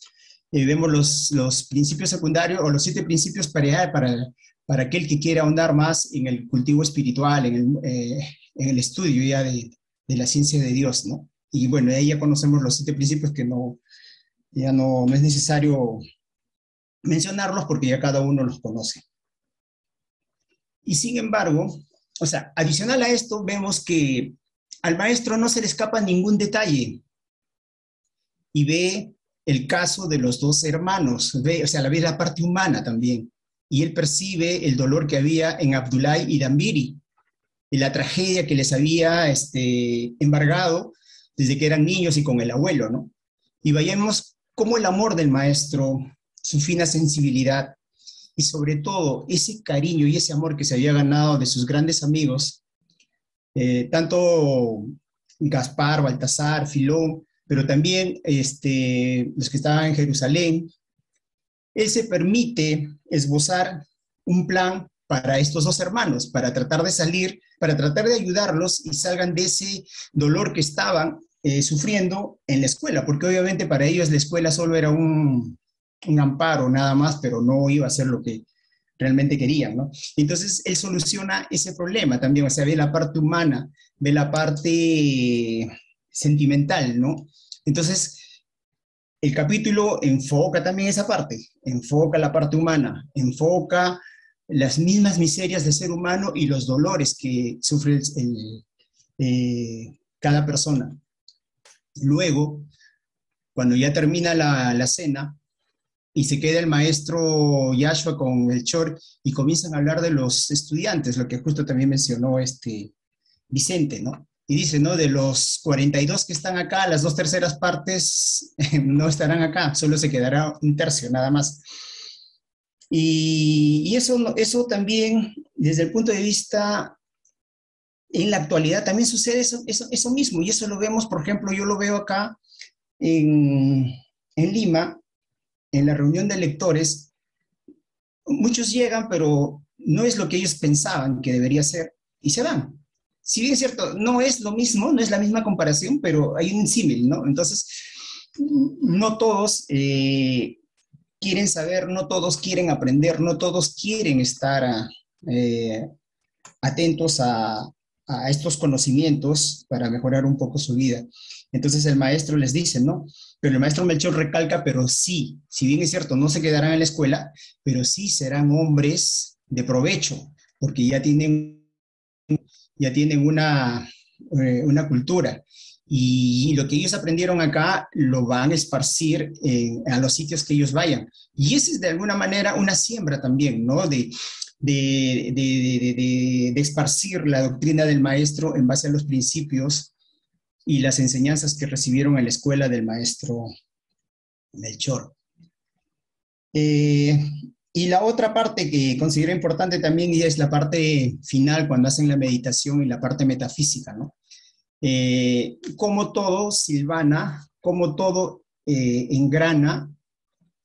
S7: Vemos los principios secundarios o los 7 principios para aquel que quiera ahondar más en el cultivo espiritual, en el estudio ya de la ciencia de Dios, ¿no? Y bueno, ahí ya conocemos los 7 principios que ya no es necesario mencionarlos porque ya cada uno los conoce. Y sin embargo, o sea, adicional a esto, vemos que al maestro no se le escapa ningún detalle y ve el caso de los 2 hermanos, ve la parte humana también. Y él percibe el dolor que había en Abdullah y Dambiri, y la tragedia que les había embargado desde que eran niños y con el abuelo, ¿no? Y vayamos cómo el amor del maestro, su fina sensibilidad y sobre todo ese cariño y ese amor que se había ganado de sus grandes amigos, tanto Gaspar, Baltasar, Filón, pero también los que estaban en Jerusalén, él se permite esbozar un plan para estos dos hermanos, para tratar de salir, para tratar de ayudarlos y salgan de ese dolor que estaban sufriendo en la escuela, porque obviamente para ellos la escuela solo era un amparo nada más, pero no iba a ser lo que realmente querían, ¿no? Entonces él soluciona ese problema también, o sea, ve la parte humana, ve la parte sentimental, ¿no? Entonces, el capítulo enfoca también esa parte, enfoca la parte humana, enfoca las mismas miserias del ser humano y los dolores que sufre cada persona. Luego, cuando ya termina la cena y se queda el maestro Yashua con Melchor y comienzan a hablar de los estudiantes, lo que justo también mencionó Vicente, ¿no? Y dice, ¿no? De los 42 que están acá, las 2/3 partes no estarán acá, solo se quedará un tercio, nada más. Y eso también, desde el punto de vista, en la actualidad también sucede eso mismo, y eso lo vemos, por ejemplo, yo lo veo acá en Lima, en la reunión de lectores. Muchos llegan, pero no es lo que ellos pensaban que debería ser, y se van. Si bien es cierto, no es lo mismo, no es la misma comparación, pero hay un símil, ¿no? Entonces, no todos quieren saber, no todos quieren aprender, no todos quieren estar atentos a estos conocimientos para mejorar un poco su vida. Entonces el maestro les dice, ¿no? Pero el maestro Melchor recalca, pero sí, si bien es cierto, no se quedarán en la escuela, pero sí serán hombres de provecho, porque ya tienen una cultura. Y lo que ellos aprendieron acá lo van a esparcir a los sitios que ellos vayan. Y esa es de alguna manera una siembra también, ¿no? De esparcir la doctrina del maestro en base a los principios y las enseñanzas que recibieron en la escuela del maestro Melchor. Y la otra parte que considero importante también y es la parte final cuando hacen la meditación y la parte metafísica, ¿no? Como todo silvana, como todo engrana,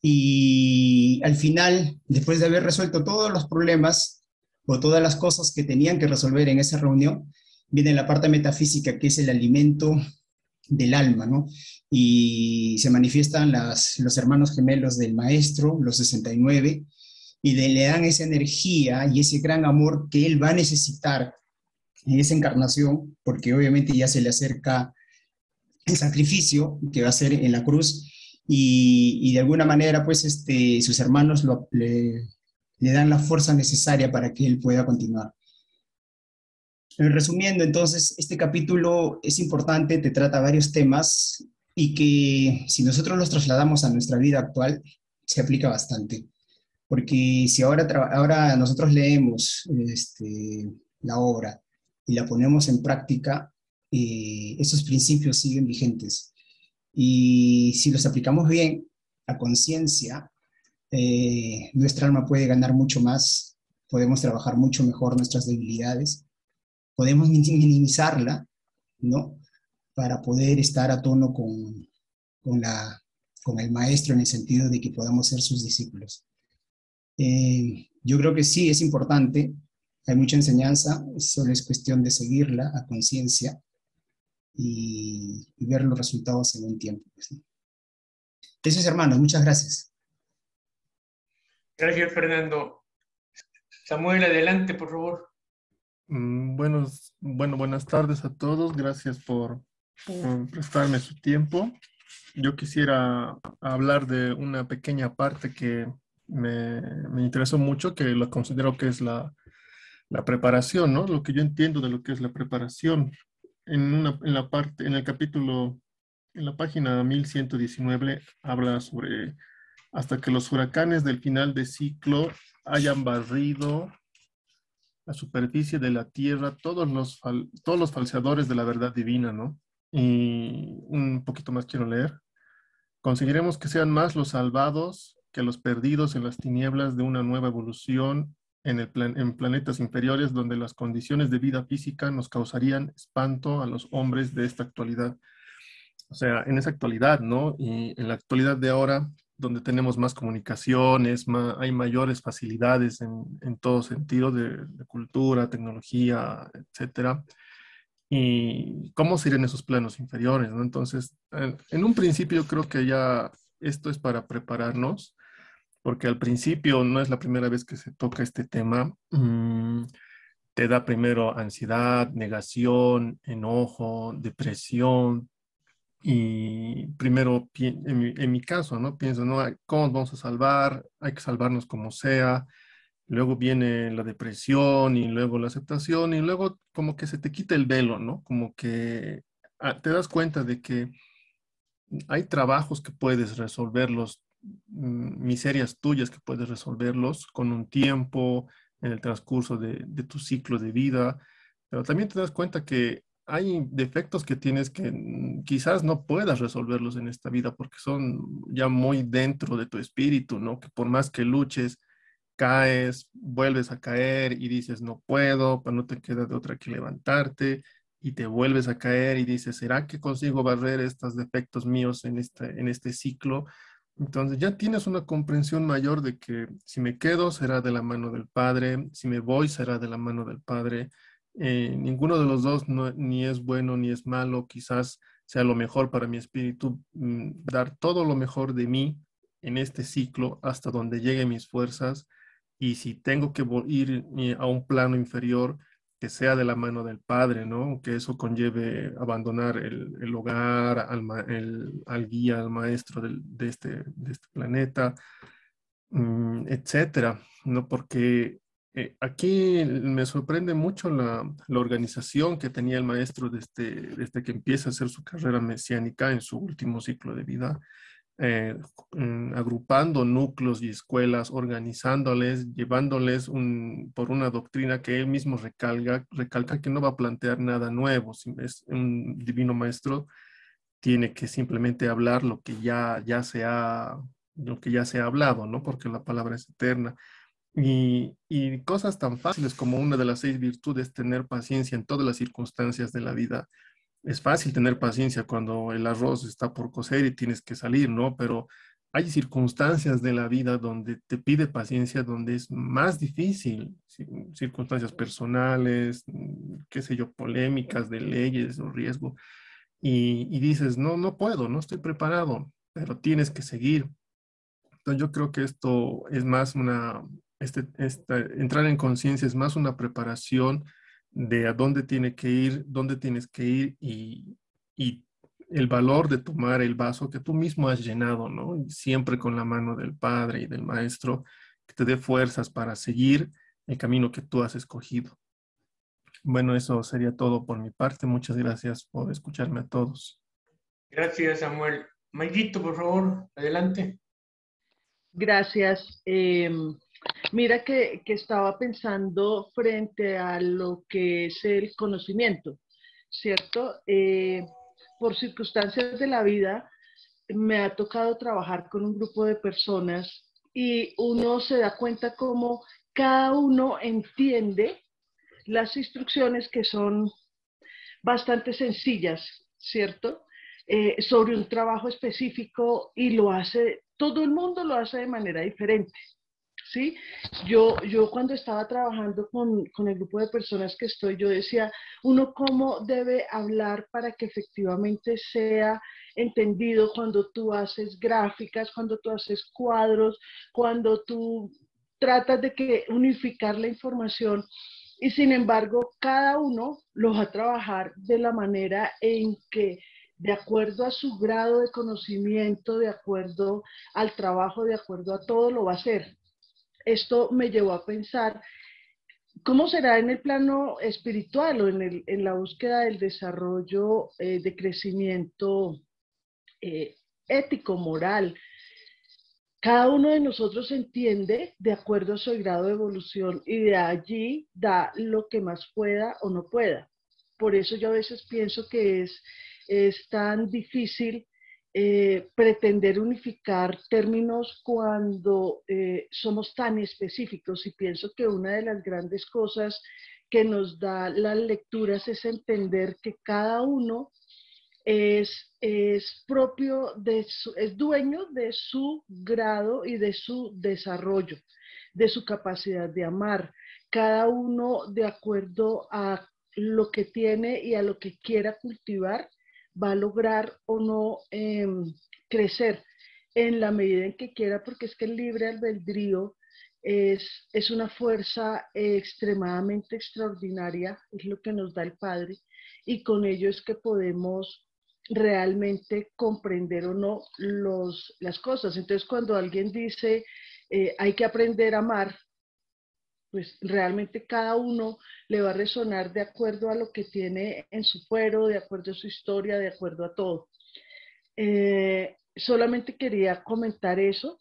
S7: y al final, después de haber resuelto todos los problemas o todas las cosas que tenían que resolver en esa reunión, viene la parte metafísica, que es el alimento del alma, ¿no? Y se manifiestan los hermanos gemelos del maestro, los 69, y le dan esa energía y ese gran amor que él va a necesitar en esa encarnación, porque obviamente ya se le acerca el sacrificio que va a hacer en la cruz, y de alguna manera, pues, sus hermanos le dan la fuerza necesaria para que él pueda continuar. Resumiendo, entonces, este capítulo es importante, te trata varios temas y que si nosotros los trasladamos a nuestra vida actual, se aplica bastante. Porque si ahora nosotros leemos la obra y la ponemos en práctica, esos principios siguen vigentes. Y si los aplicamos bien, a conciencia, nuestra alma puede ganar mucho más, podemos trabajar mucho mejor nuestras debilidades, podemos minimizarla, ¿no? Para poder estar a tono con el maestro en el sentido de que podamos ser sus discípulos. Yo creo que sí es importante, hay mucha enseñanza, solo es cuestión de seguirla a conciencia y ver los resultados en un tiempo. Pues, ¿no? Eso es, hermanos, muchas gracias.
S1: Gracias, Fernando. Samuel, adelante, por favor.
S8: Buenas tardes a todos. Gracias por prestarme su tiempo. Yo quisiera hablar de una pequeña parte que me interesó mucho, que lo considero que es la preparación, ¿no? Lo que yo entiendo de lo que es la preparación. En el capítulo, en la página 1119, habla sobre hasta que los huracanes del final de ciclo hayan barrido la superficie de la tierra, todos los falseadores de la verdad divina, ¿no? Y un poquito más quiero leer. Conseguiremos que sean más los salvados que los perdidos en las tinieblas de una nueva evolución en planetas inferiores donde las condiciones de vida física nos causarían espanto a los hombres de esta actualidad. O sea, en esa actualidad, ¿no? Y en la actualidad de ahora, donde tenemos más comunicaciones, hay mayores facilidades en todo sentido de cultura, tecnología, etcétera. Y cómo serían esos planos inferiores, ¿no? Entonces, en un principio creo que ya esto es para prepararnos, porque al principio no es la primera vez que se toca este tema. Te da primero ansiedad, negación, enojo, depresión. Y primero, en mi caso, ¿no? Pienso, ¿no? ¿Cómo nos vamos a salvar? Hay que salvarnos como sea. Luego viene la depresión y luego la aceptación y luego como que se te quita el velo, ¿no? Como que te das cuenta de que hay trabajos que puedes resolverlos, miserias tuyas que puedes resolverlos con un tiempo en el transcurso de tu ciclo de vida, pero también te das cuenta que hay defectos que tienes que quizás no puedas resolverlos en esta vida porque son ya muy dentro de tu espíritu, ¿no? Que por más que luches, caes, vuelves a caer y dices no puedo, pero no te queda de otra que levantarte y te vuelves a caer y dices, ¿será que consigo barrer estos defectos míos en este ciclo? Entonces ya tienes una comprensión mayor de que si me quedo será de la mano del Padre, si me voy será de la mano del Padre. Ninguno de los dos ni es bueno ni es malo, quizás sea lo mejor para mi espíritu, dar todo lo mejor de mí en este ciclo hasta donde lleguen mis fuerzas y si tengo que ir a un plano inferior, que sea de la mano del Padre, ¿no? Que eso conlleve abandonar el hogar, al guía, al maestro de este planeta, etcétera, ¿no? Porque aquí me sorprende mucho la organización que tenía el maestro desde que empieza a hacer su carrera mesiánica en su último ciclo de vida, agrupando núcleos y escuelas, organizándoles, llevándoles por una doctrina que él mismo recalca que no va a plantear nada nuevo. Si es un divino maestro, tiene que simplemente hablar lo que ya se ha hablado, ¿no? Porque la palabra es eterna. Y cosas tan fáciles como una de las 6 virtudes, tener paciencia en todas las circunstancias de la vida. Es fácil tener paciencia cuando el arroz está por cocer y tienes que salir, ¿no? Pero hay circunstancias de la vida donde te pide paciencia, donde es más difícil, circunstancias personales, qué sé yo, polémicas de leyes o riesgo. Y dices, no, no puedo, no estoy preparado, pero tienes que seguir. Entonces yo creo que esto es más entrar en conciencia es más una preparación de a dónde tiene que ir, dónde tienes que ir y el valor de tomar el vaso que tú mismo has llenado, ¿no? Y siempre con la mano del Padre y del Maestro que te dé fuerzas para seguir el camino que tú has escogido. Bueno, eso sería todo por mi parte. Muchas gracias por escucharme a todos.
S1: Gracias, Samuel. Mayguito, por favor, adelante.
S3: Gracias. Mira que estaba pensando frente a lo que es el conocimiento, ¿cierto? Por circunstancias de la vida, me ha tocado trabajar con un grupo de personas y uno se da cuenta cómo cada uno entiende las instrucciones que son bastante sencillas, ¿cierto? Sobre un trabajo específico y lo hace, todo el mundo lo hace de manera diferente. ¿Sí? Yo cuando estaba trabajando con el grupo de personas que estoy, yo decía, uno cómo debe hablar para que efectivamente sea entendido cuando tú haces gráficas, cuando tú haces cuadros, cuando tú tratas de que unificar la información y sin embargo cada uno lo va a trabajar de la manera en que de acuerdo a su grado de conocimiento, de acuerdo al trabajo, de acuerdo a todo lo va a hacer. Esto me llevó a pensar, ¿cómo será en el plano espiritual o en la búsqueda del desarrollo de crecimiento ético, moral? Cada uno de nosotros entiende de acuerdo a su grado de evolución y de allí da lo que más pueda o no pueda. Por eso yo a veces pienso que es tan difícil pretender unificar términos cuando somos tan específicos, y pienso que una de las grandes cosas que nos da las lecturas es entender que cada uno es propio es dueño de su grado y de su desarrollo, de su capacidad de amar, cada uno de acuerdo a lo que tiene y a lo que quiera cultivar, va a lograr o no crecer en la medida en que quiera, porque es que el libre albedrío es una fuerza extremadamente extraordinaria, es lo que nos da el Padre, y con ello es que podemos realmente comprender o no las cosas. Entonces, cuando alguien dice hay que aprender a amar, pues realmente cada uno le va a resonar de acuerdo a lo que tiene en su fuero, de acuerdo a su historia, de acuerdo a todo. Solamente quería comentar eso.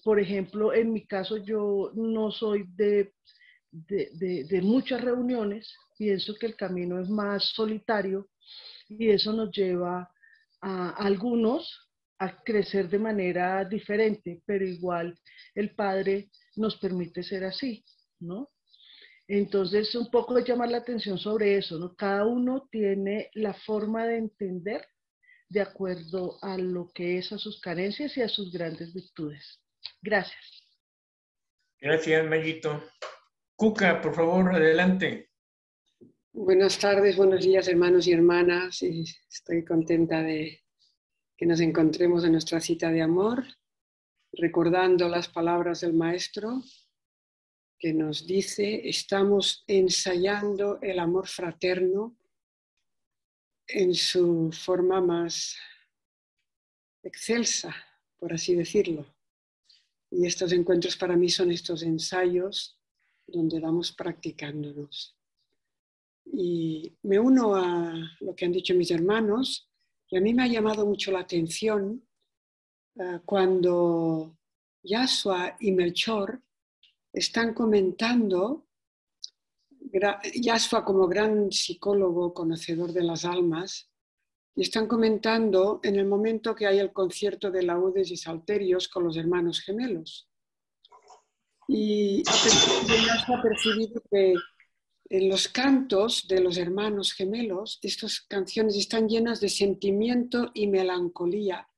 S3: Por ejemplo, en mi caso yo no soy de muchas reuniones, pienso que el camino es más solitario y eso nos lleva a algunos a crecer de manera diferente, pero igual el Padre nos permite ser así, ¿no? Entonces, un poco llamar la atención sobre eso, ¿no? Cada uno tiene la forma de entender de acuerdo a lo que es, a sus carencias y a sus grandes virtudes. Gracias.
S1: Gracias, Mayito. Cuca, por favor, adelante.
S9: Buenas tardes, buenos días, hermanos y hermanas. Estoy contenta de que nos encontremos en nuestra cita de amor, recordando las palabras del Maestro que nos dice: estamos ensayando el amor fraterno en su forma más excelsa, por así decirlo. Y estos encuentros para mí son estos ensayos donde vamos practicándonos. Y me uno a lo que han dicho mis hermanos, y a mí me ha llamado mucho la atención cuando Yasua y Melchor están comentando, Yasua como gran psicólogo, conocedor de las almas, y están comentando en el momento que hay el concierto de laudes y salterios con los hermanos gemelos. Y Yasua ha percibido que en los cantos de los hermanos gemelos, estas canciones están llenas de sentimiento y melancolía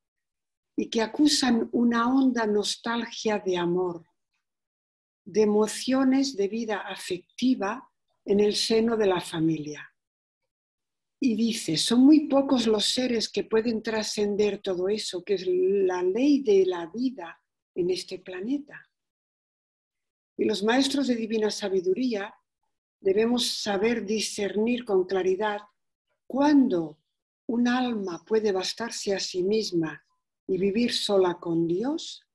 S9: y que acusan una honda nostalgia de amor, de emociones de vida afectiva en el seno de la familia. Y dice, son muy pocos los seres que pueden trascender todo eso, que es la ley de la vida en este planeta. Y los maestros de divina sabiduría debemos saber discernir con claridad cuándo un alma puede bastarse a sí misma y vivir sola con Dios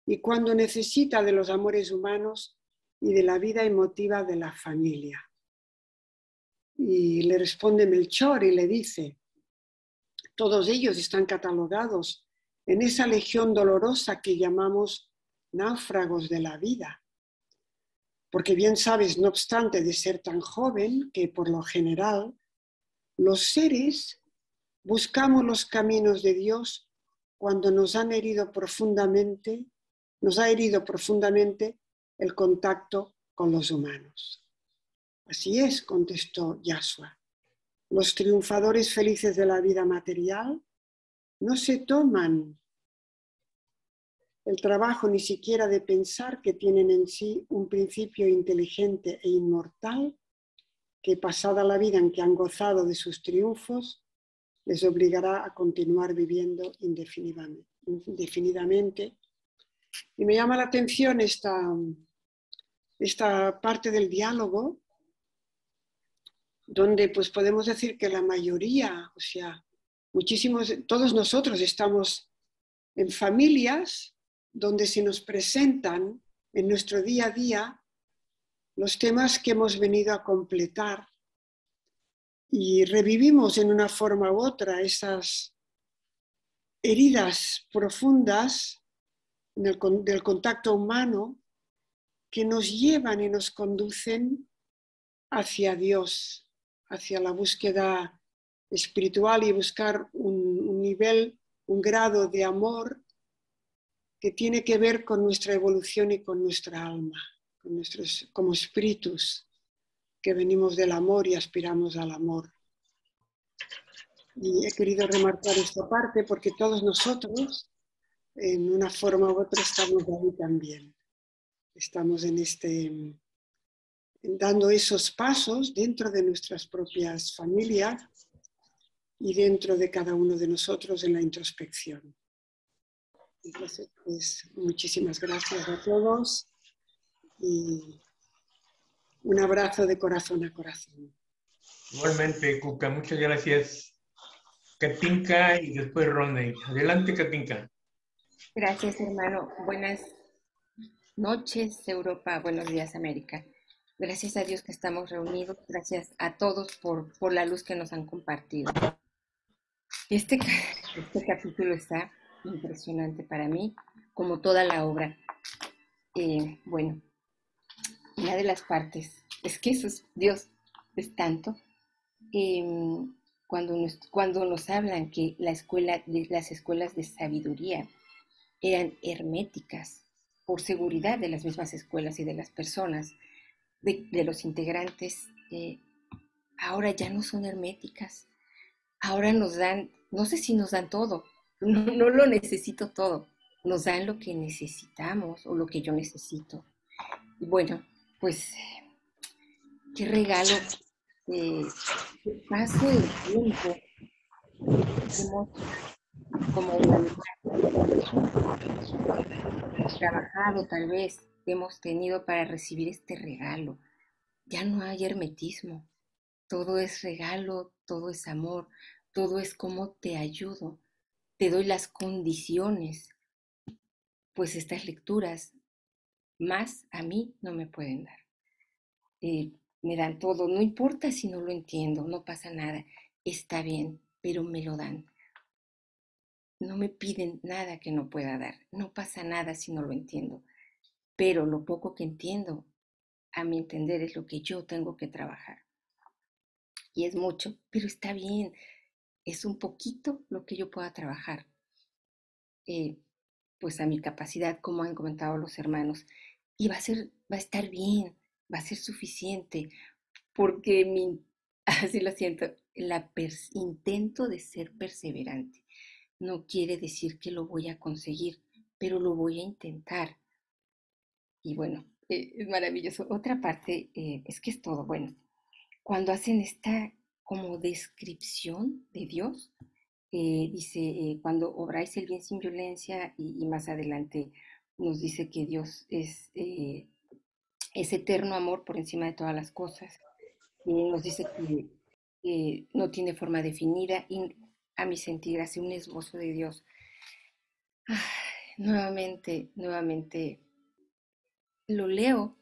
S9: y cuándo necesita de los amores humanos y de la vida emotiva de la familia. Y le responde Melchor y le dice, todos ellos están catalogados en esa legión dolorosa que llamamos náufragos de la vida. Porque bien sabes, no obstante de ser tan joven, que por lo general los seres buscamos los caminos de Dios cuando nos ha herido profundamente el contacto con los humanos. Así es, contestó Yasua. Los triunfadores felices de la vida material no se toman el trabajo ni siquiera de pensar que tienen en sí un principio inteligente e inmortal que, pasada la vida en que han gozado de sus triunfos, les obligará a continuar viviendo indefinidamente. Y me llama la atención esta parte del diálogo, donde pues podemos decir que la mayoría, o sea, todos nosotros estamos en familias donde se nos presentan en nuestro día a día los temas que hemos venido a completar y revivimos en una forma u otra esas heridas profundas del contacto humano que nos llevan y nos conducen hacia Dios, hacia la búsqueda espiritual y buscar un nivel un grado de amor que tiene que ver con nuestra evolución y con nuestra alma, con nuestros, como espíritus que venimos del amor y aspiramos al amor. Y he querido remarcar esta parte porque todos nosotros, en una forma u otra, estamos ahí también. Estamos dando esos pasos dentro de nuestras propias familias y dentro de cada uno de nosotros en la introspección. Entonces, pues, muchísimas gracias a todos y un abrazo de corazón a corazón.
S1: Igualmente, Cuca, muchas gracias. Katinka y después Ronnie. Adelante, Katinka.
S10: Gracias, hermano. Buenas noches, Europa. Buenos días, América. Gracias a Dios que estamos reunidos. Gracias a todos por la luz que nos han compartido. Este capítulo está impresionante para mí, como toda la obra. Bueno, una de las partes es que Dios es tanto. Cuando nos hablan que las escuelas de sabiduría eran herméticas por seguridad de las mismas escuelas y de las personas, de los integrantes, ahora ya no son herméticas. Ahora nos dan, no sé si nos dan todo, no lo necesito todo, nos dan lo que necesitamos o lo que yo necesito. Y bueno, pues, qué regalo, paso del tiempo, hemos como trabajado tal vez, hemos tenido para recibir este regalo. Ya no hay hermetismo, todo es regalo, todo es amor, todo es cómo te ayudo, te doy las condiciones, pues estas lecturas más a mí no me pueden dar. Me dan todo, no importa si no lo entiendo, no pasa nada, está bien, pero me lo dan. No me piden nada que no pueda dar, no pasa nada si no lo entiendo, pero lo poco que entiendo, a mi entender, es lo que yo tengo que trabajar. Y es mucho, pero está bien, es un poquito lo que yo pueda trabajar. Pues a mi capacidad, como han comentado los hermanos, y va a estar bien, va a ser suficiente, porque así lo siento, intento de ser perseverante. No quiere decir que lo voy a conseguir, pero lo voy a intentar. Y bueno, es maravilloso. Otra parte es que es todo. Bueno, cuando hacen esta como descripción de Dios, dice, cuando obráis el bien sin violencia, y más adelante nos dice que Dios es eterno amor por encima de todas las cosas. Nos dice que no tiene forma definida y a mi sentir hace un esbozo de Dios. Nuevamente lo leo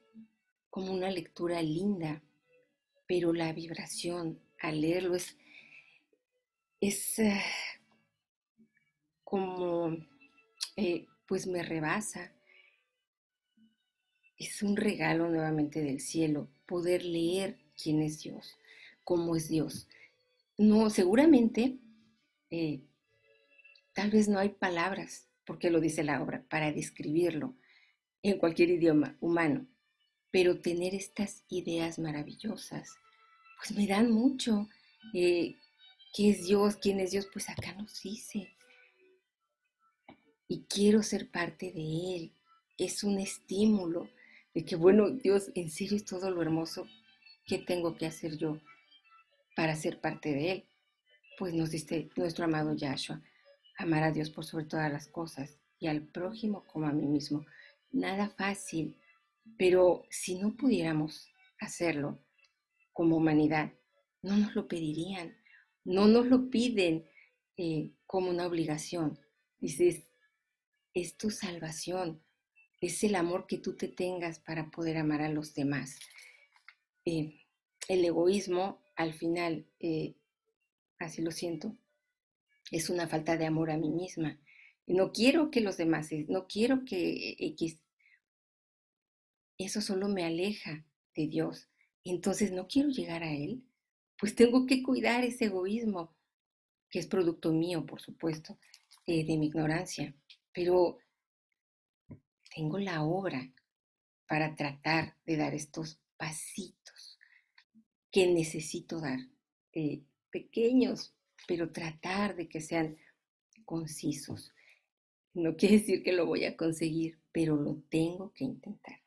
S10: como una lectura linda, pero la vibración al leerlo es como, pues me rebasa. Es un regalo nuevamente del cielo poder leer quién es Dios, cómo es Dios. No, seguramente, tal vez no hay palabras, porque lo dice la obra, para describirlo en cualquier idioma humano, pero tener estas ideas maravillosas, pues me dan mucho. ¿Qué es Dios? ¿Quién es Dios? Pues acá nos dice. Y quiero ser parte de Él. Es un estímulo de que, bueno, Dios, en serio es todo lo hermoso. ¿Qué tengo que hacer yo para ser parte de Él? Pues nos dice nuestro amado Yahshua, amar a Dios por sobre todas las cosas y al prójimo como a mí mismo. Nada fácil, pero si no pudiéramos hacerlo como humanidad, no nos lo pedirían, no nos lo piden como una obligación. Dices, es tu salvación, es el amor que tú te tengas para poder amar a los demás. El egoísmo, al final, así lo siento, es una falta de amor a mí misma. No quiero que los demás, no quiero que eso solo me aleja de Dios. Entonces no quiero llegar a Él, pues tengo que cuidar ese egoísmo, que es producto mío, por supuesto. de mi ignorancia, pero tengo la obra para tratar de dar estos pasitos que necesito dar, pequeños, pero tratar de que sean concisos. No quiere decir que lo voy a conseguir, pero lo tengo que intentar.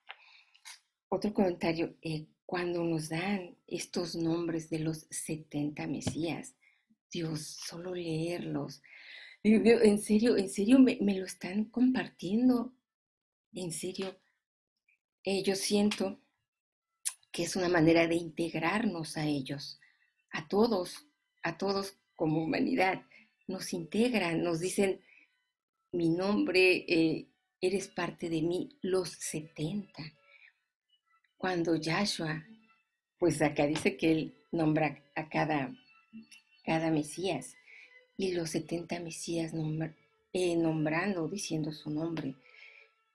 S10: Otro comentario, cuando nos dan estos nombres de los 70 Mesías, Dios, solo leerlos, en serio me lo están compartiendo, en serio. Yo siento que es una manera de integrarnos a ellos, a todos como humanidad. Nos integran, nos dicen, mi nombre, eres parte de mí, los 70. Cuando Yahshua, pues acá dice que él nombra a cada Mesías, y los 70 Mesías nombrando, diciendo su nombre.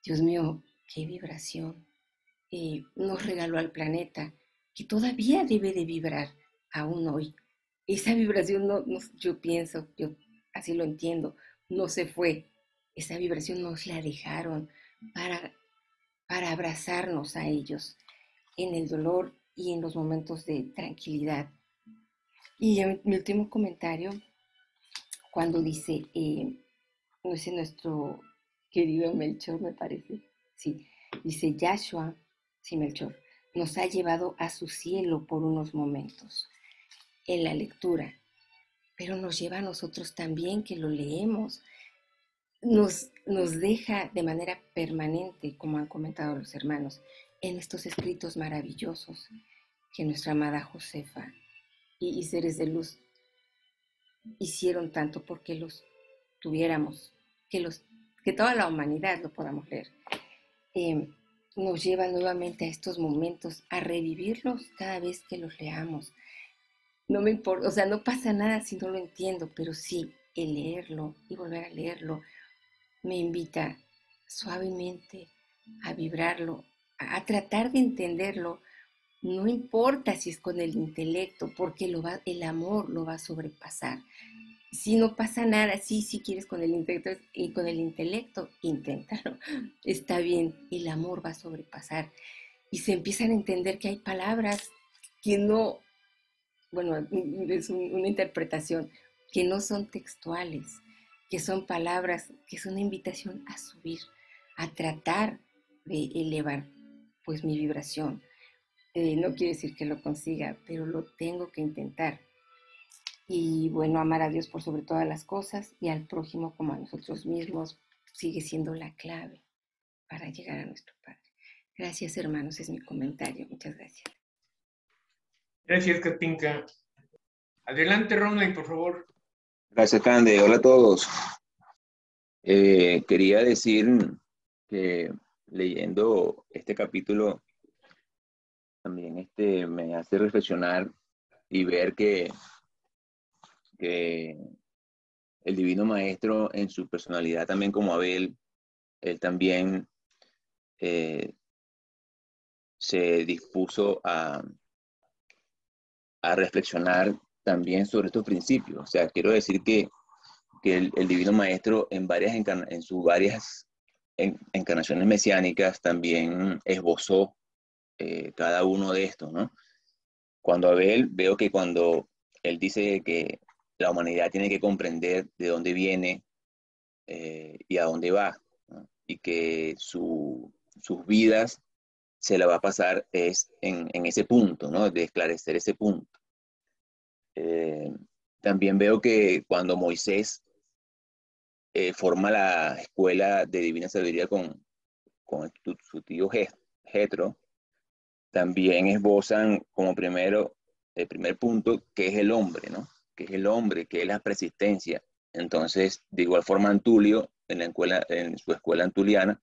S10: Dios mío, qué vibración. Nos regaló al planeta, que todavía debe de vibrar aún hoy. Esa vibración, yo pienso, yo así lo entiendo, no se fue. Esa vibración nos la dejaron para abrazarnos a ellos en el dolor y en los momentos de tranquilidad. Y ya mi último comentario, cuando dice, no sé, nuestro querido Melchor, me parece, sí, dice Yahshua, sí, Melchor, nos ha llevado a su cielo por unos momentos en la lectura, pero nos lleva a nosotros también que lo leemos, nos deja de manera permanente, como han comentado los hermanos, en estos escritos maravillosos que nuestra amada Josefa y seres de luz hicieron tanto porque los tuviéramos, que toda la humanidad lo podamos leer. Nos lleva nuevamente a estos momentos, a revivirlos cada vez que los leamos. No me importa, o sea, no pasa nada si no lo entiendo, pero sí, el leerlo y volver a leerlo me invita suavemente a vibrarlo, a tratar de entenderlo. No importa si es con el intelecto, porque el amor lo va a sobrepasar. Si no pasa nada, si quieres con el intelecto, inténtalo. Está bien, el amor va a sobrepasar. Y se empiezan a entender que hay palabras que no, bueno, es una interpretación, que no son textuales, que son palabras, que es una invitación a subir, a tratar de elevar pues mi vibración. No quiere decir que lo consiga, pero lo tengo que intentar. Y bueno, amar a Dios por sobre todas las cosas y al prójimo como a nosotros mismos sigue siendo la clave para llegar a nuestro Padre. Gracias, hermanos, es mi comentario. Muchas gracias.
S1: Gracias, Katinka. Adelante, Ronald, por favor.
S11: Gracias, Cande. Hola a todos. Quería decir que leyendo este capítulo también me hace reflexionar y ver que el Divino Maestro en su personalidad también como Abel, él también se dispuso a reflexionar también sobre estos principios. O sea, quiero decir que el Divino Maestro en sus varias encarnaciones mesiánicas también esbozó cada uno de estos, ¿no? Cuando Abel, veo que cuando él dice que la humanidad tiene que comprender de dónde viene y a dónde va, ¿no? Y que sus vidas se la va a pasar es en ese punto, ¿no? De esclarecer ese punto. También veo que cuando Moisés forma la escuela de divina sabiduría con su tío Jetro, también esbozan como el primer punto, que es el hombre, ¿no? Que es el hombre, que es la persistencia. Entonces, de igual forma, Antulio, en su escuela antuliana,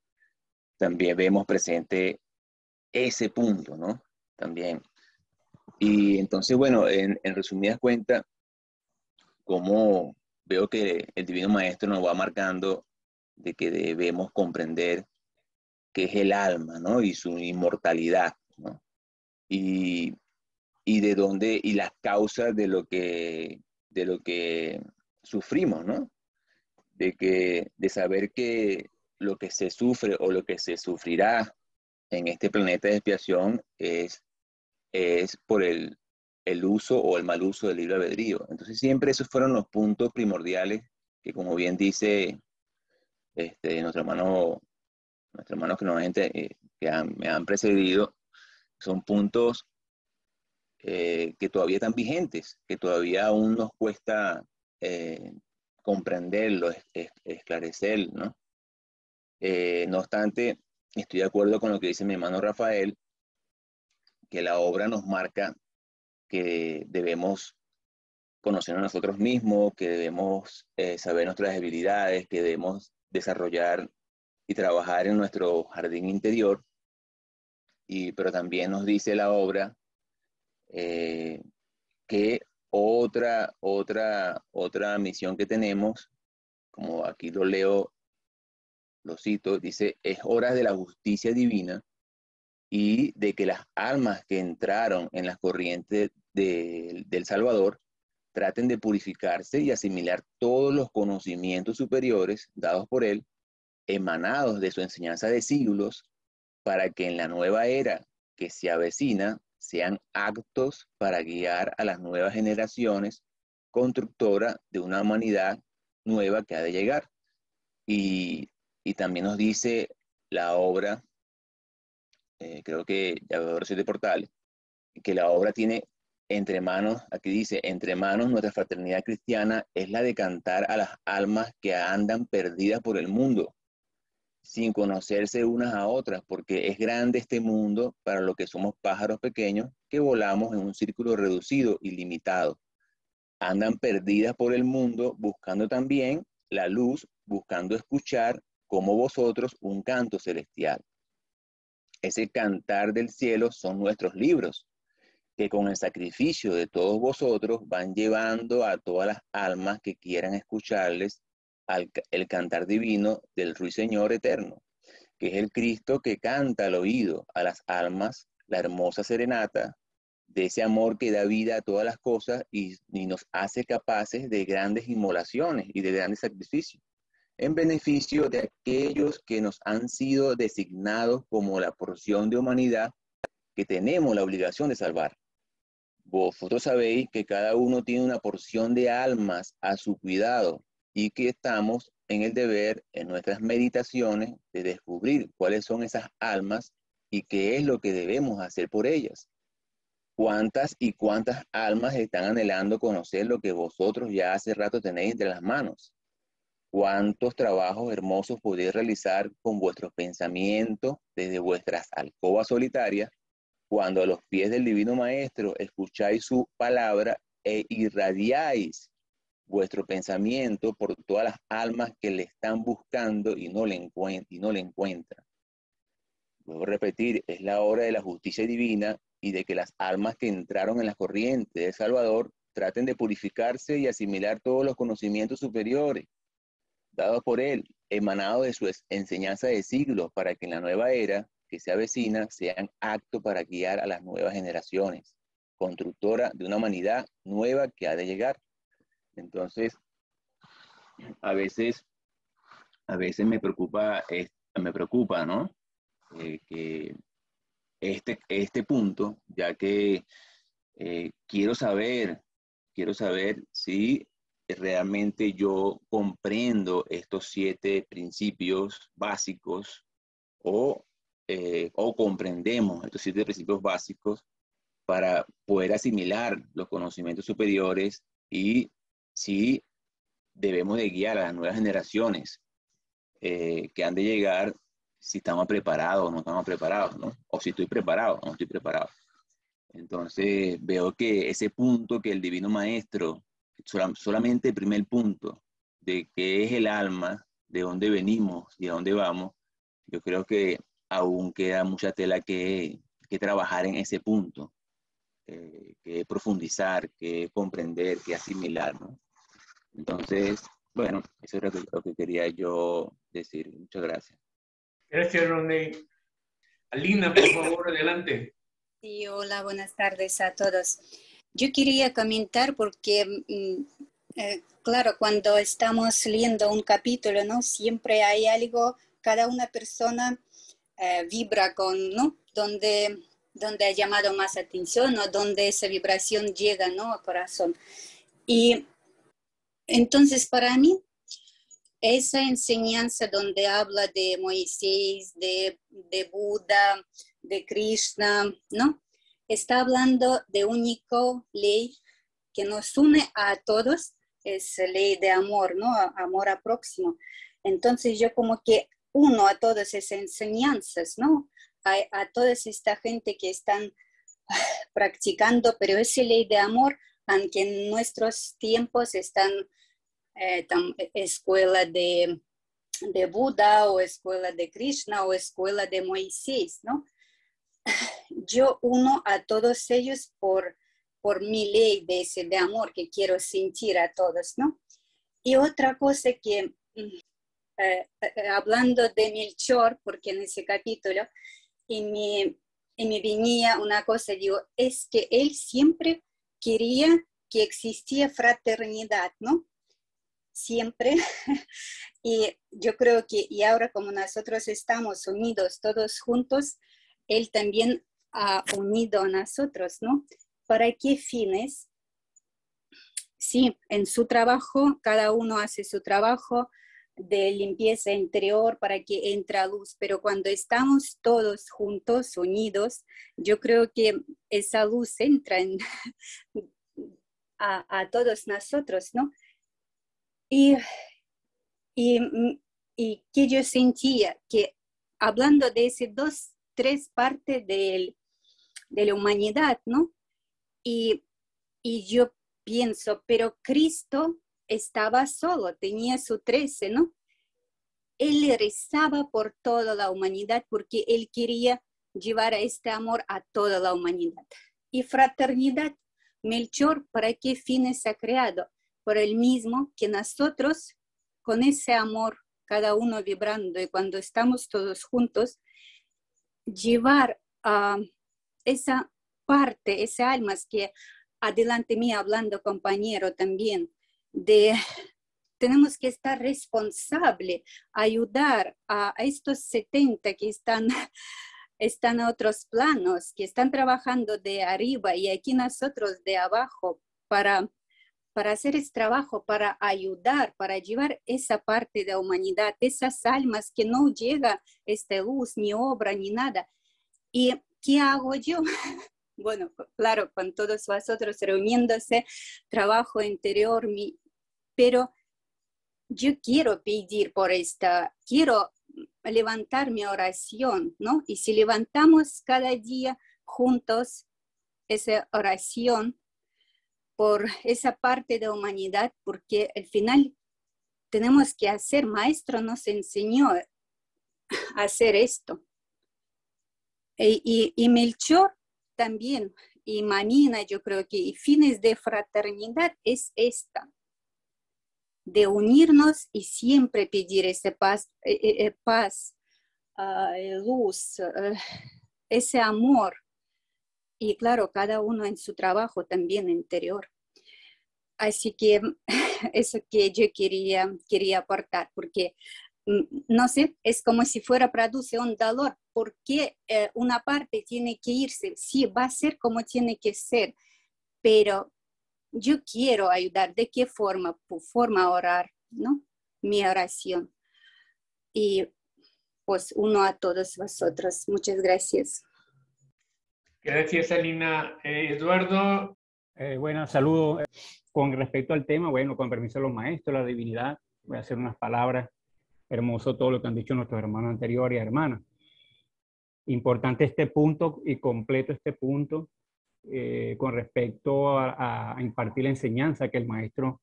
S11: también vemos presente ese punto, ¿no? También. Y entonces, bueno, en resumidas cuentas, como veo que el Divino Maestro nos va marcando de que debemos comprender qué es el alma, ¿no? Y su inmortalidad, ¿no? Y de dónde, y las causas de lo que sufrimos, ¿no? de saber que lo que se sufre o lo que se sufrirá en este planeta de expiación es por el uso o el mal uso del libre albedrío. Entonces siempre esos fueron los puntos primordiales que, como bien dice nuestro hermano que me han precedido, son puntos que todavía están vigentes, que todavía aún nos cuesta comprenderlo, esclarecer, ¿no? No obstante, estoy de acuerdo con lo que dice mi hermano Rafael, que la obra nos marca que debemos conocernos a nosotros mismos, que debemos saber nuestras debilidades, que debemos desarrollar y trabajar en nuestro jardín interior. Pero también nos dice la obra que otra misión que tenemos, como aquí lo leo, lo cito, dice: es hora de la justicia divina y de que las almas que entraron en las corrientes del Salvador traten de purificarse y asimilar todos los conocimientos superiores dados por él, emanados de su enseñanza de siglos, para que en la nueva era que se avecina sean aptos para guiar a las nuevas generaciones, constructora de una humanidad nueva que ha de llegar. Y también nos dice la obra, creo que Llaveador 7 Portales, que la obra tiene entre manos, aquí dice, entre manos nuestra fraternidad cristiana es la de cantar a las almas que andan perdidas por el mundo, sin conocerse unas a otras, porque es grande este mundo para lo que somos pájaros pequeños que volamos en un círculo reducido y limitado. Andan perdidas por el mundo, buscando también la luz, buscando escuchar, como vosotros, un canto celestial. Ese cantar del cielo son nuestros libros, que con el sacrificio de todos vosotros van llevando a todas las almas que quieran escucharles el cantar divino del Ruiseñor eterno, que es el Cristo que canta al oído a las almas la hermosa serenata de ese amor que da vida a todas las cosas y nos hace capaces de grandes inmolaciones y de grandes sacrificios, en beneficio de aquellos que nos han sido designados como la porción de humanidad que tenemos la obligación de salvar. Vosotros sabéis que cada uno tiene una porción de almas a su cuidado y que estamos en el deber, en nuestras meditaciones, de descubrir cuáles son esas almas y qué es lo que debemos hacer por ellas. ¿Cuántas y cuántas almas están anhelando conocer lo que vosotros ya hace rato tenéis entre las manos? ¿Cuántos trabajos hermosos podéis realizar con vuestros pensamientos desde vuestras alcobas solitarias, cuando a los pies del Divino Maestro escucháis su palabra e irradiáis vuestro pensamiento por todas las almas que le están buscando y no le encuentran? Vuelvo a repetir, es la hora de la justicia divina y de que las almas que entraron en las corrientes de Salvador traten de purificarse y asimilar todos los conocimientos superiores dados por él, emanados de su enseñanza de siglos, para que en la nueva era que se avecina sean aptos para guiar a las nuevas generaciones, constructora de una humanidad nueva que ha de llegar. Entonces, a veces me preocupa, ¿no? Que este punto, ya que quiero saber si realmente yo comprendo estos 7 principios básicos o comprendemos estos 7 principios básicos para poder asimilar los conocimientos superiores y si debemos de guiar a las nuevas generaciones que han de llegar, si estamos preparados o no estamos preparados, ¿no? O si estoy preparado o no estoy preparado. Entonces veo que ese punto que el Divino Maestro, solamente el primer punto de qué es el alma, de dónde venimos y a dónde vamos, yo creo que aún queda mucha tela que trabajar en ese punto, que profundizar, que comprender, que asimilar, ¿no? Entonces, bueno, eso es lo que quería yo decir. Muchas gracias.
S1: Gracias, Ronnie. Alina, por favor, adelante.
S12: Sí, hola, buenas tardes a todos. Yo quería comentar porque Claro, cuando estamos leyendo un capítulo, ¿no? Siempre hay algo, cada una persona vibra con, ¿no? Donde ha llamado más atención o donde esa vibración llega, ¿no? Al corazón. Y entonces para mí, esa enseñanza donde habla de Moisés, de Buda, de Krishna, ¿no? Está hablando de único ley que nos une a todos, es ley de amor, ¿no? Amor a próximo. Entonces yo como que uno a todas esas enseñanzas, ¿no? A toda esta gente que están practicando, pero esa ley de amor, aunque en nuestros tiempos están escuela de Buda o escuela de Krishna o escuela de Moisés, ¿no? Yo uno a todos ellos por mi ley de amor que quiero sentir a todos, ¿no? Y otra cosa que, hablando de Melchor, porque en ese capítulo, y me venía una cosa, digo, es que él siempre quería que existía fraternidad, ¿no? Siempre. Y yo creo que, y ahora como nosotros estamos unidos todos juntos, él también ha unido a nosotros, ¿no? ¿Para qué fines? Sí, en su trabajo, cada uno hace su trabajo de limpieza interior para que entre luz, pero cuando estamos todos juntos, unidos, yo creo que esa luz entra a todos nosotros, ¿no? Y que yo sentía que hablando de esas tres partes de la humanidad, ¿no? Y yo pienso, pero Cristo estaba solo, tenía su 13, ¿no? Él rezaba por toda la humanidad porque él quería llevar este amor a toda la humanidad. Y fraternidad, Melchor, ¿para qué fines ha creado? Por el mismo que nosotros, con ese amor, cada uno vibrando, y cuando estamos todos juntos, llevar a esa parte, esas almas que adelante mí hablando compañero también, tenemos que estar responsable, ayudar a estos 70 que están a otros planos, que están trabajando de arriba y aquí nosotros de abajo para hacer este trabajo, para ayudar, para llevar esa parte de la humanidad, esas almas que no llega esta luz, ni obra, ni nada. ¿Y qué hago yo? Bueno, claro, con todos vosotros reuniéndose, trabajo interior, pero yo quiero pedir por quiero levantar mi oración, ¿no? Y si levantamos cada día juntos esa oración por esa parte de la humanidad, porque al final tenemos que hacer, maestro nos enseñó a hacer esto. Y Melchor también, y Manina, yo creo que fines de fraternidad es esta, de unirnos y siempre pedir esa paz, luz, ese amor. Y claro, cada uno en su trabajo también interior. Así que eso que yo quería aportar, porque no sé, es como si fuera produce un dolor. ¿Por qué una parte tiene que irse? Sí, va a ser como tiene que ser, pero yo quiero ayudar. ¿De qué forma? Por forma orar, ¿no? Mi oración. Y pues uno a todos vosotros. Muchas gracias.
S1: Gracias, Alina. Eduardo.
S13: Bueno, saludo. Con respecto al tema, bueno, con permiso de los maestros, la divinidad, voy a hacer unas palabras. Hermoso todo lo que han dicho nuestros hermanos anteriores y hermanas. Importante este punto y completo este punto con respecto a impartir la enseñanza que el maestro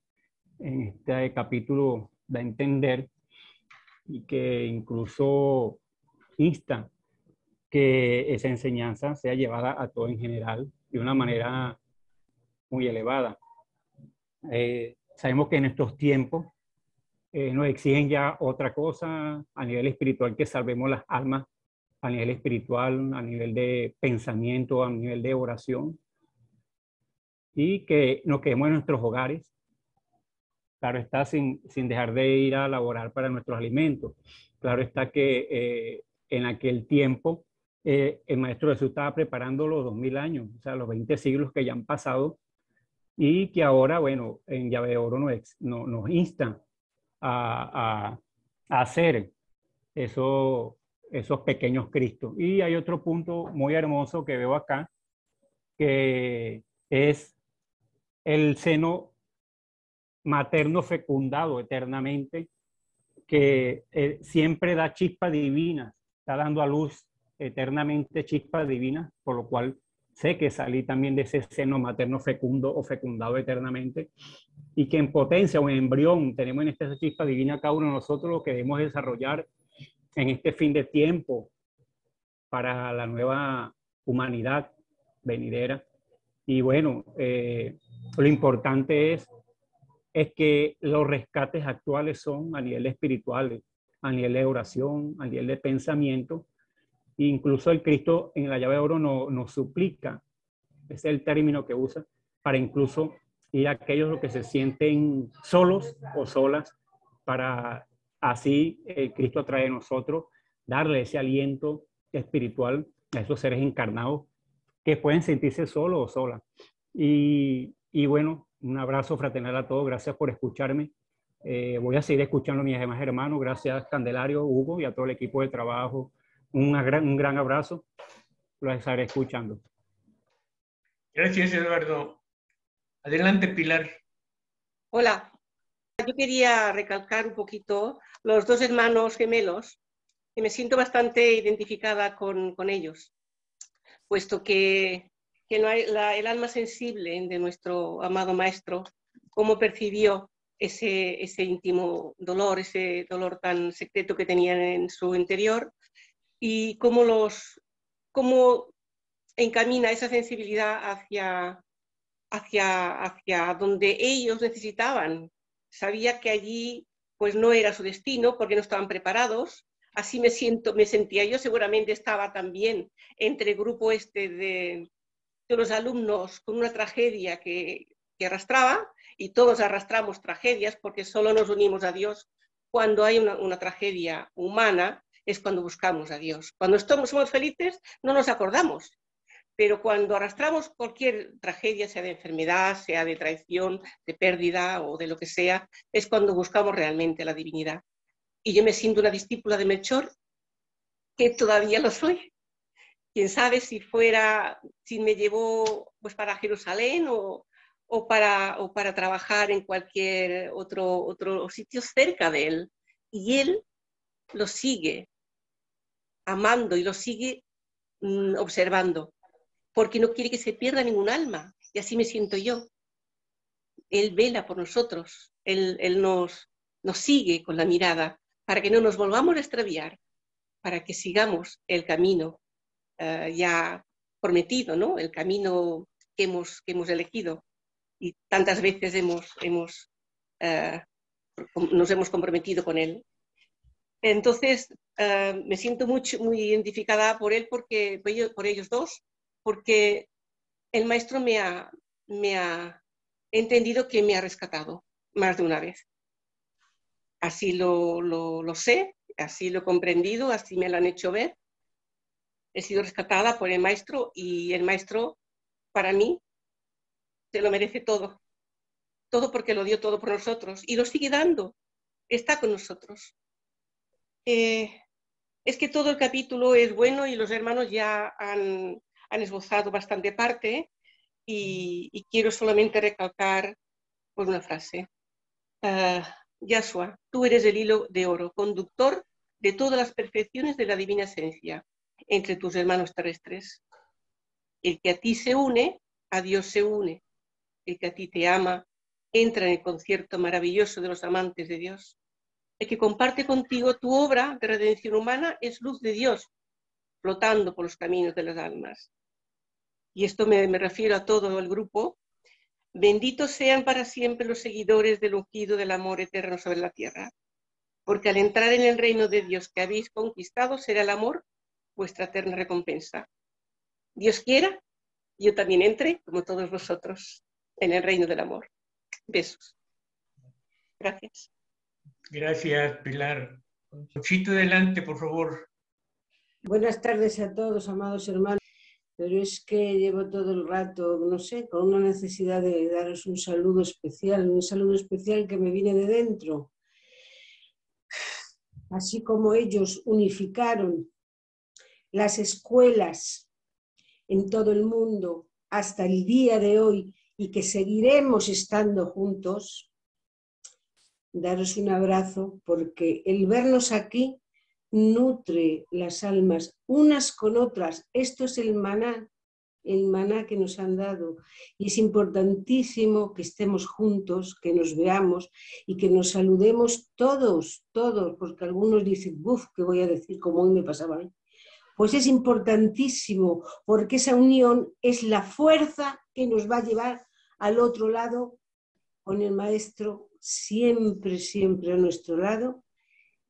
S13: en este capítulo da a entender y que incluso insta que esa enseñanza sea llevada a todo en general de una manera muy elevada. Sabemos que en estos tiempos nos exigen ya otra cosa a nivel espiritual, que salvemos las almas a nivel espiritual, a nivel de pensamiento, a nivel de oración, y que nos quedemos en nuestros hogares Claro está, sin dejar de ir a laborar para nuestros alimentos. Claro está que en aquel tiempo el Maestro Jesús estaba preparando los 2000 años, o sea, los 20 siglos que ya han pasado, y que ahora, bueno, en Llave de Oro nos instan a hacer esos pequeños Cristos. Y hay otro punto muy hermoso que veo acá, que es el seno materno fecundado eternamente, que siempre da chispas divinas, está dando a luz eternamente chispas divinas, por lo cual sé que salí también de ese seno materno fecundo o fecundado eternamente, y que en potencia o en embrión tenemos en esta chispa divina cada uno de nosotros lo que debemos desarrollar en este fin de tiempo para la nueva humanidad venidera. Y bueno, lo importante es que los rescates actuales son a nivel espiritual, a nivel de oración, a nivel de pensamiento. Incluso el Cristo en la Llave de Oro nos suplica, ese es el término que usa, para incluso ir a aquellos que se sienten solos o solas, para así el Cristo trae a nosotros, darle ese aliento espiritual a esos seres encarnados que pueden sentirse solos o solas. Y bueno, un abrazo fraternal a todos, gracias por escucharme. Voy a seguir escuchando a mis demás hermanos, gracias Candelario, Hugo y a todo el equipo de trabajo. Un gran abrazo, los estaré escuchando.
S1: Gracias, Eduardo. Adelante, Pilar.
S14: Hola, yo quería recalcar un poquito los dos hermanos gemelos, que me siento bastante identificada con ellos, puesto que no hay el alma sensible de nuestro amado maestro, cómo percibió ese íntimo dolor, ese dolor tan secreto que tenían en su interior, y cómo encamina esa sensibilidad hacia donde ellos necesitaban. Sabía que allí pues no era su destino porque no estaban preparados. Así me sentía yo, seguramente estaba también entre el grupo de los alumnos con una tragedia que arrastraba, y todos arrastramos tragedias porque solo nos unimos a Dios cuando hay una tragedia humana, es cuando buscamos a Dios. Cuando somos felices no nos acordamos, pero cuando arrastramos cualquier tragedia, sea de enfermedad, sea de traición, de pérdida o de lo que sea, es cuando buscamos realmente la divinidad. Y yo me siento una discípula de Melchor, que todavía lo soy. Quién sabe si me llevó pues para Jerusalén o para trabajar en cualquier otro sitio cerca de él. Y él lo sigue amando y lo sigue observando, porque no quiere que se pierda ningún alma. Y así me siento yo. Él vela por nosotros, él nos sigue con la mirada para que no nos volvamos a extraviar, para que sigamos el camino ya prometido, ¿no? El camino que hemos elegido y tantas veces nos hemos comprometido con él. Entonces, me siento muy identificada por él, por ellos dos, porque el maestro me ha entendido que me ha rescatado más de una vez. Así lo sé, así lo he comprendido, así me lo han hecho ver. He sido rescatada por el maestro, y el maestro, para mí, se lo merece todo. Todo porque lo dio todo por nosotros y lo sigue dando. Está con nosotros. Es que todo el capítulo es bueno y los hermanos ya han esbozado bastante parte, y quiero solamente recalcar por una frase. Yahshua, tú eres el hilo de oro, conductor de todas las perfecciones de la divina esencia entre tus hermanos terrestres. El que a ti se une, a Dios se une. El que a ti te ama, entra en el concierto maravilloso de los amantes de Dios. El que comparte contigo tu obra de redención humana es luz de Dios, flotando por los caminos de las almas. Y esto me refiero a todo el grupo. Benditos sean para siempre los seguidores del ungido del amor eterno sobre la tierra, porque al entrar en el reino de Dios que habéis conquistado, será el amor vuestra eterna recompensa. Dios quiera, yo también entre, como todos vosotros, en el reino del amor. Besos. Gracias.
S1: Gracias, Pilar. Conchita, adelante, por favor.
S15: Buenas tardes a todos, amados hermanos. Pero es que llevo todo el rato, no sé, con una necesidad de daros un saludo especial que me viene de dentro. Así como ellos unificaron las escuelas en todo el mundo hasta el día de hoy y que seguiremos estando juntos, daros un abrazo porque el vernos aquí nutre las almas unas con otras. Esto es el maná que nos han dado y es importantísimo que estemos juntos, que nos veamos y que nos saludemos todos, porque algunos dicen, uff, ¿qué voy a decir? Como hoy me pasaba a mí. Pues es importantísimo porque esa unión es la fuerza que nos va a llevar al otro lado con el Maestro siempre, siempre a nuestro lado.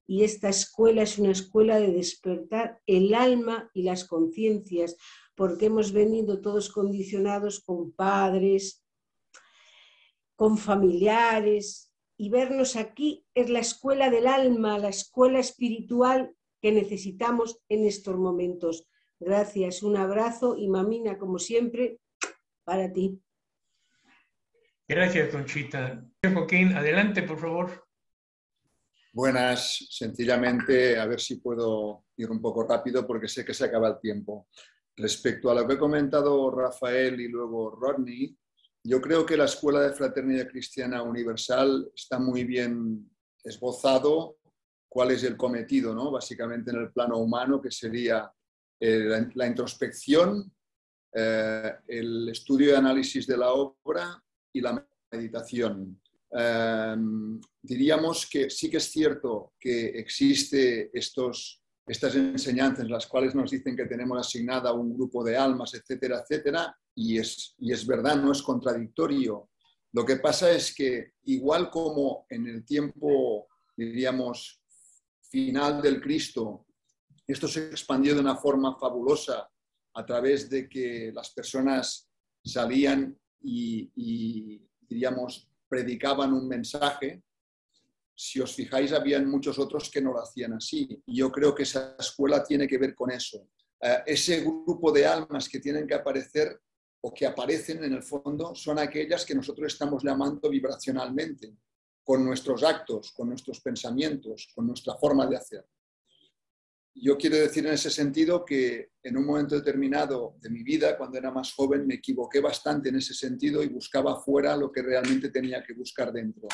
S15: Y esta escuela es una escuela de despertar el alma y las conciencias, porque hemos venido todos condicionados con padres, con familiares, y vernos aquí es la escuela del alma, la escuela espiritual que necesitamos en estos momentos. Gracias, un abrazo y mamina, como siempre, para ti.
S1: Gracias, Conchita. Joaquín, adelante, por favor.
S2: Buenas, sencillamente, a ver si puedo ir un poco rápido porque sé que se acaba el tiempo. Respecto a lo que ha comentado Rafael y luego Rodney, yo creo que la Escuela de Fraternidad Cristiana Universal está muy bien esbozado cuál es el cometido, ¿no? Básicamente en el plano humano, que sería la introspección, el estudio y análisis de la obra y la meditación. Diríamos que sí que es cierto que existe estas enseñanzas en las cuales nos dicen que tenemos asignada un grupo de almas, etcétera, etcétera, y es verdad, no es contradictorio. Lo que pasa es que igual como en el tiempo, diríamos, final del Cristo, esto se expandió de una forma fabulosa a través de que las personas salían y diríamos, predicaban un mensaje. Si os fijáis, habían muchos otros que no lo hacían así. Y yo creo que esa escuela tiene que ver con eso. Ese grupo de almas que tienen que aparecer o que aparecen en el fondo son aquellas que nosotros estamos llamando vibracionalmente, con nuestros actos, con nuestros pensamientos, con nuestra forma de hacer. Yo quiero decir en ese sentido que en un momento determinado de mi vida, cuando era más joven, me equivoqué bastante en ese sentido y buscaba fuera lo que realmente tenía que buscar dentro.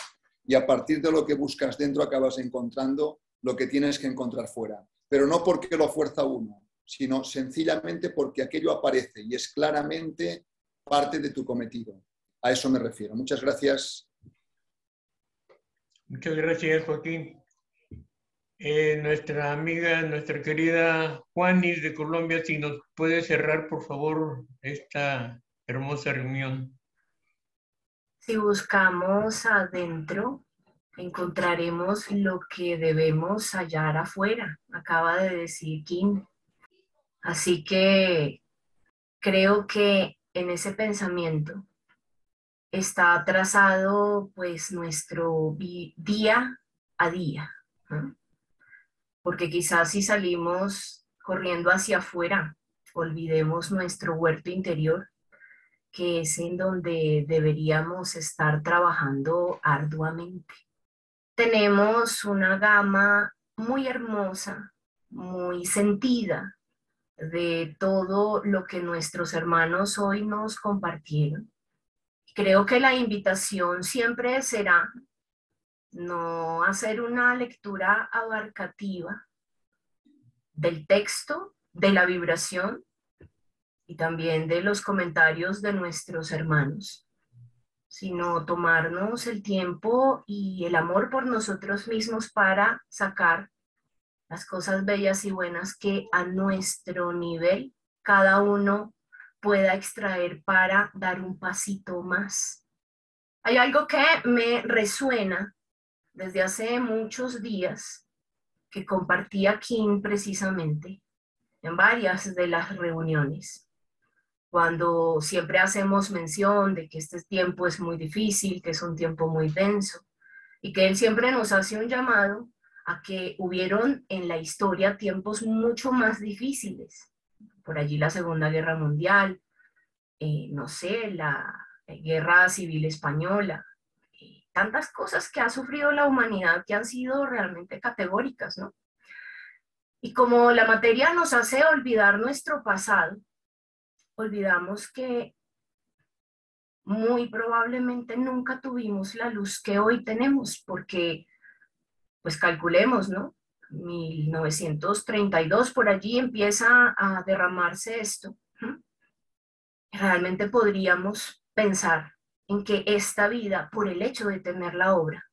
S2: Y a partir de lo que buscas dentro acabas encontrando lo que tienes que encontrar fuera. Pero no porque lo fuerza uno, sino sencillamente porque aquello aparece y es claramente parte de tu cometido. A eso me refiero. Muchas gracias.
S1: Muchas gracias, Joaquín. Nuestra amiga, nuestra querida Juanis de Colombia, si nos puede cerrar, por favor, esta hermosa reunión.
S16: Si buscamos adentro, encontraremos lo que debemos hallar afuera, acaba de decir Kim. Así que creo que en ese pensamiento está trazado pues nuestro día a día, ¿no? Porque quizás si salimos corriendo hacia afuera, olvidemos nuestro huerto interior, que es en donde deberíamos estar trabajando arduamente. Tenemos una gama muy hermosa, muy sentida de todo lo que nuestros hermanos hoy nos compartieron. Creo que la invitación siempre será no hacer una lectura abarcativa del texto, de la vibración y también de los comentarios de nuestros hermanos, sino tomarnos el tiempo y el amor por nosotros mismos para sacar las cosas bellas y buenas que a nuestro nivel cada uno pueda extraer para dar un pasito más. Hay algo que me resuena desde hace muchos días que compartí aquí precisamente en varias de las reuniones, cuando siempre hacemos mención de que este tiempo es muy difícil, que es un tiempo muy denso, y que él siempre nos hace un llamado a que hubieron en la historia tiempos mucho más difíciles. Por allí la Segunda Guerra Mundial, no sé, la Guerra Civil Española, tantas cosas que ha sufrido la humanidad que han sido realmente categóricas, ¿no? Y como la materia nos hace olvidar nuestro pasado, olvidamos que muy probablemente nunca tuvimos la luz que hoy tenemos, porque, pues calculemos, ¿no? 1932, por allí empieza a derramarse esto. Realmente podríamos pensar en que esta vida, por el hecho de tener la obra,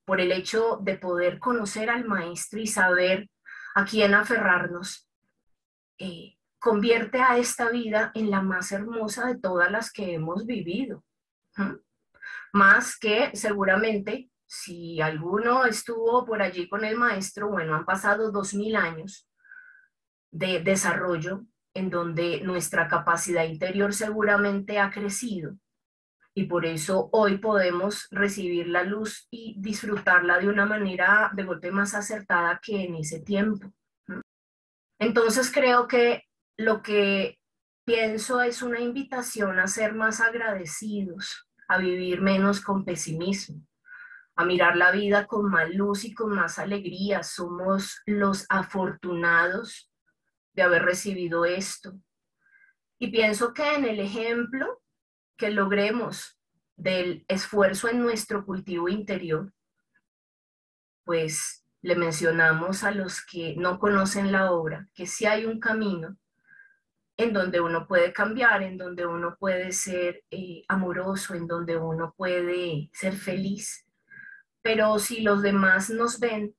S16: por el hecho de poder conocer al maestro y saber a quién aferrarnos, convierte a esta vida en la más hermosa de todas las que hemos vivido. Más que seguramente, si alguno estuvo por allí con el maestro, bueno, han pasado 2000 años de desarrollo en donde nuestra capacidad interior seguramente ha crecido y por eso hoy podemos recibir la luz y disfrutarla de una manera de golpe más acertada que en ese tiempo. Entonces creo que lo que pienso es una invitación a ser más agradecidos, a vivir menos con pesimismo, a mirar la vida con más luz y con más alegría. Somos los afortunados de haber recibido esto. Y pienso que en el ejemplo que logremos del esfuerzo en nuestro cultivo interior, pues le mencionamos a los que no conocen la obra que sí hay un camino en donde uno puede cambiar, en donde uno puede ser amoroso, en donde uno puede ser feliz. Pero si los demás nos ven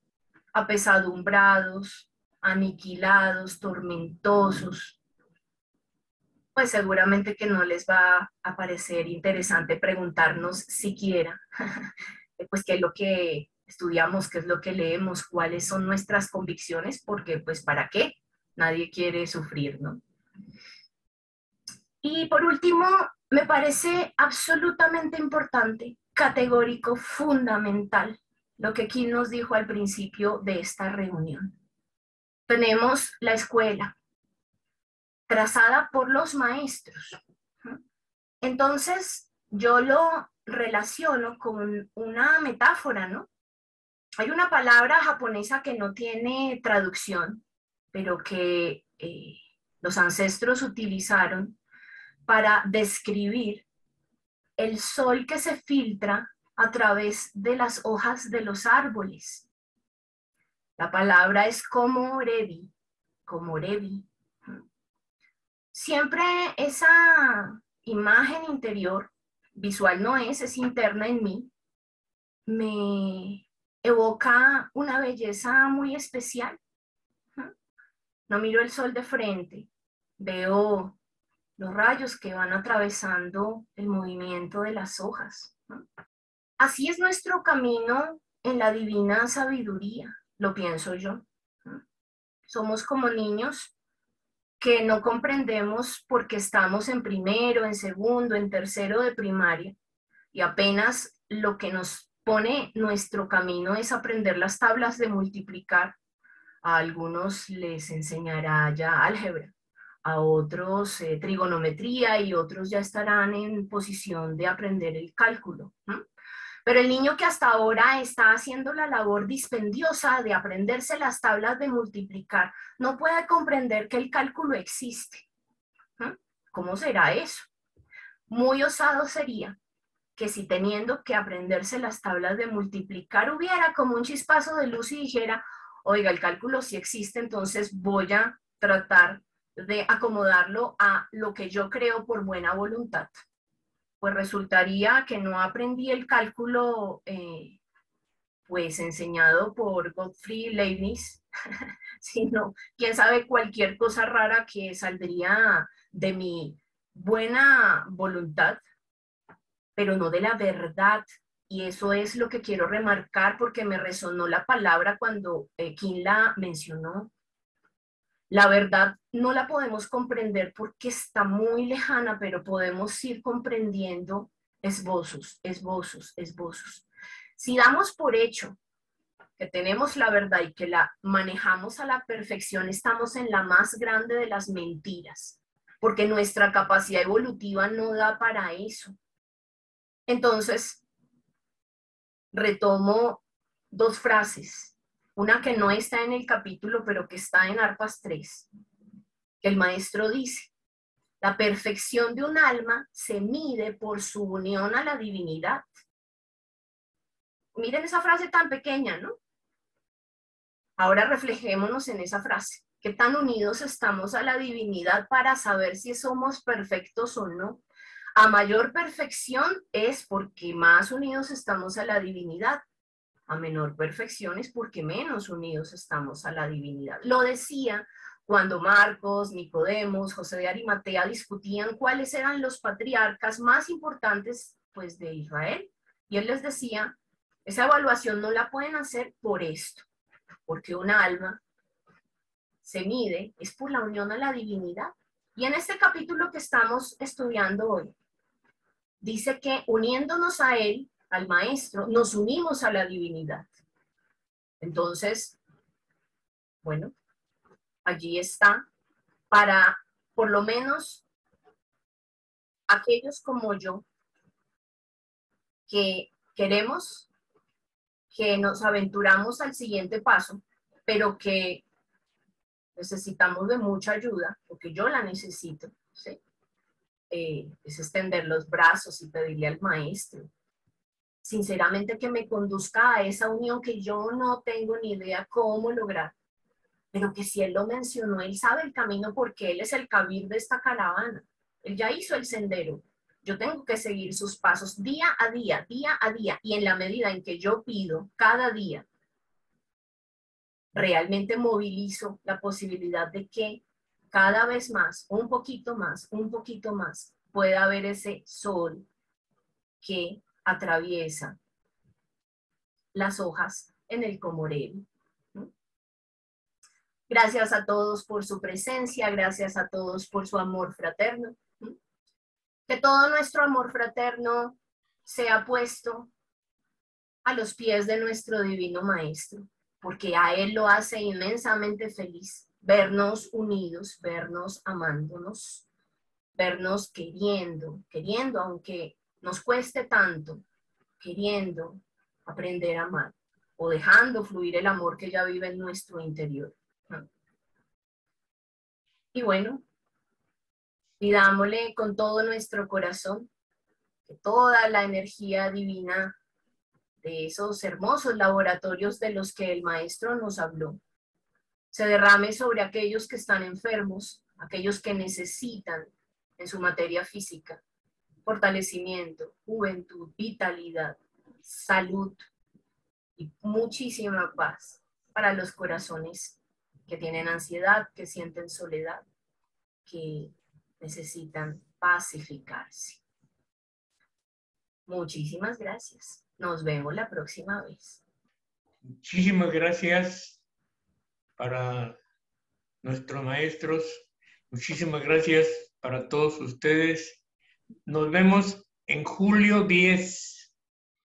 S16: apesadumbrados, aniquilados, tormentosos, pues seguramente que no les va a parecer interesante preguntarnos siquiera, pues qué es lo que estudiamos, qué es lo que leemos, cuáles son nuestras convicciones, porque pues ¿para qué? Nadie quiere sufrir, ¿no? Y por último, me parece absolutamente importante, categórico, fundamental, lo que Kim nos dijo al principio de esta reunión. Tenemos la escuela, trazada por los maestros. Entonces, yo lo relaciono con una metáfora, ¿no? Hay una palabra japonesa que no tiene traducción, pero que los ancestros utilizaron para describir el sol que se filtra a través de las hojas de los árboles. La palabra es komorebi, komorebi. Siempre esa imagen interior, visual no es interna en mí, me evoca una belleza muy especial. No miro el sol de frente, veo los rayos que van atravesando el movimiento de las hojas. Así es nuestro camino en la divina sabiduría, lo pienso yo. Somos como niños que no comprendemos porque estamos en primero, en segundo, en tercero de primaria y apenas lo que nos pone nuestro camino es aprender las tablas de multiplicar. A algunos les enseñará ya álgebra, a otros trigonometría y otros ya estarán en posición de aprender el cálculo. Pero el niño que hasta ahora está haciendo la labor dispendiosa de aprenderse las tablas de multiplicar, no puede comprender que el cálculo existe. ¿Cómo será eso? Muy osado sería que si teniendo que aprenderse las tablas de multiplicar hubiera como un chispazo de luz y dijera, oiga, el cálculo sí existe, entonces voy a tratar de acomodarlo a lo que yo creo por buena voluntad. Pues resultaría que no aprendí el cálculo pues enseñado por Gottfried Leibniz, sino quién sabe cualquier cosa rara que saldría de mi buena voluntad, pero no de la verdad. Y eso es lo que quiero remarcar porque me resonó la palabra cuando Kim la mencionó. La verdad no la podemos comprender porque está muy lejana, pero podemos ir comprendiendo esbozos, esbozos, esbozos. Si damos por hecho que tenemos la verdad y que la manejamos a la perfección, estamos en la más grande de las mentiras, porque nuestra capacidad evolutiva no da para eso. Entonces, retomo dos frases, una que no está en el capítulo, pero que está en Arpas 3, que el maestro dice: la perfección de un alma se mide por su unión a la divinidad. Miren esa frase tan pequeña, ¿no? Ahora reflejémonos en esa frase. ¿Qué tan unidos estamos a la divinidad para saber si somos perfectos o no? A mayor perfección es porque más unidos estamos a la divinidad. A menor perfección es porque menos unidos estamos a la divinidad. Lo decía cuando Marcos, Nicodemos, José de Arimatea discutían cuáles eran los patriarcas más importantes, pues, de Israel. Y él les decía, esa evaluación no la pueden hacer por esto, porque un alma se mide, es por la unión a la divinidad. Y en este capítulo que estamos estudiando hoy, dice que uniéndonos a él, al maestro, nos unimos a la divinidad. Entonces, bueno, allí está para, por lo menos, aquellos como yo, que queremos, que nos aventuramos al siguiente paso, pero que necesitamos de mucha ayuda, porque yo la necesito, ¿sí? Es extender los brazos y pedirle al maestro, sinceramente, que me conduzca a esa unión que yo no tengo ni idea cómo lograr, pero que si él lo mencionó, él sabe el camino porque él es el cabir de esta caravana. Él ya hizo el sendero. Yo tengo que seguir sus pasos día a día, y en la medida en que yo pido cada día, realmente movilizo la posibilidad de que cada vez más, un poquito más, pueda haber ese sol que atraviesa las hojas en el comorel. Gracias a todos por su presencia, gracias a todos por su amor fraterno. Que todo nuestro amor fraterno sea puesto a los pies de nuestro divino maestro, porque a él lo hace inmensamente feliz vernos unidos, vernos amándonos, vernos queriendo, aunque nos cueste tanto, queriendo aprender a amar o dejando fluir el amor que ya vive en nuestro interior. Y bueno, pidámosle con todo nuestro corazón que toda la energía divina de esos hermosos laboratorios de los que el maestro nos habló se derrame sobre aquellos que están enfermos, aquellos que necesitan en su materia física fortalecimiento, juventud, vitalidad, salud y muchísima paz para los corazones que tienen ansiedad, que sienten soledad, que necesitan pacificarse. Muchísimas gracias. Nos vemos la próxima vez.
S1: Muchísimas gracias para nuestros maestros. Muchísimas gracias para todos ustedes. Nos vemos en julio 10.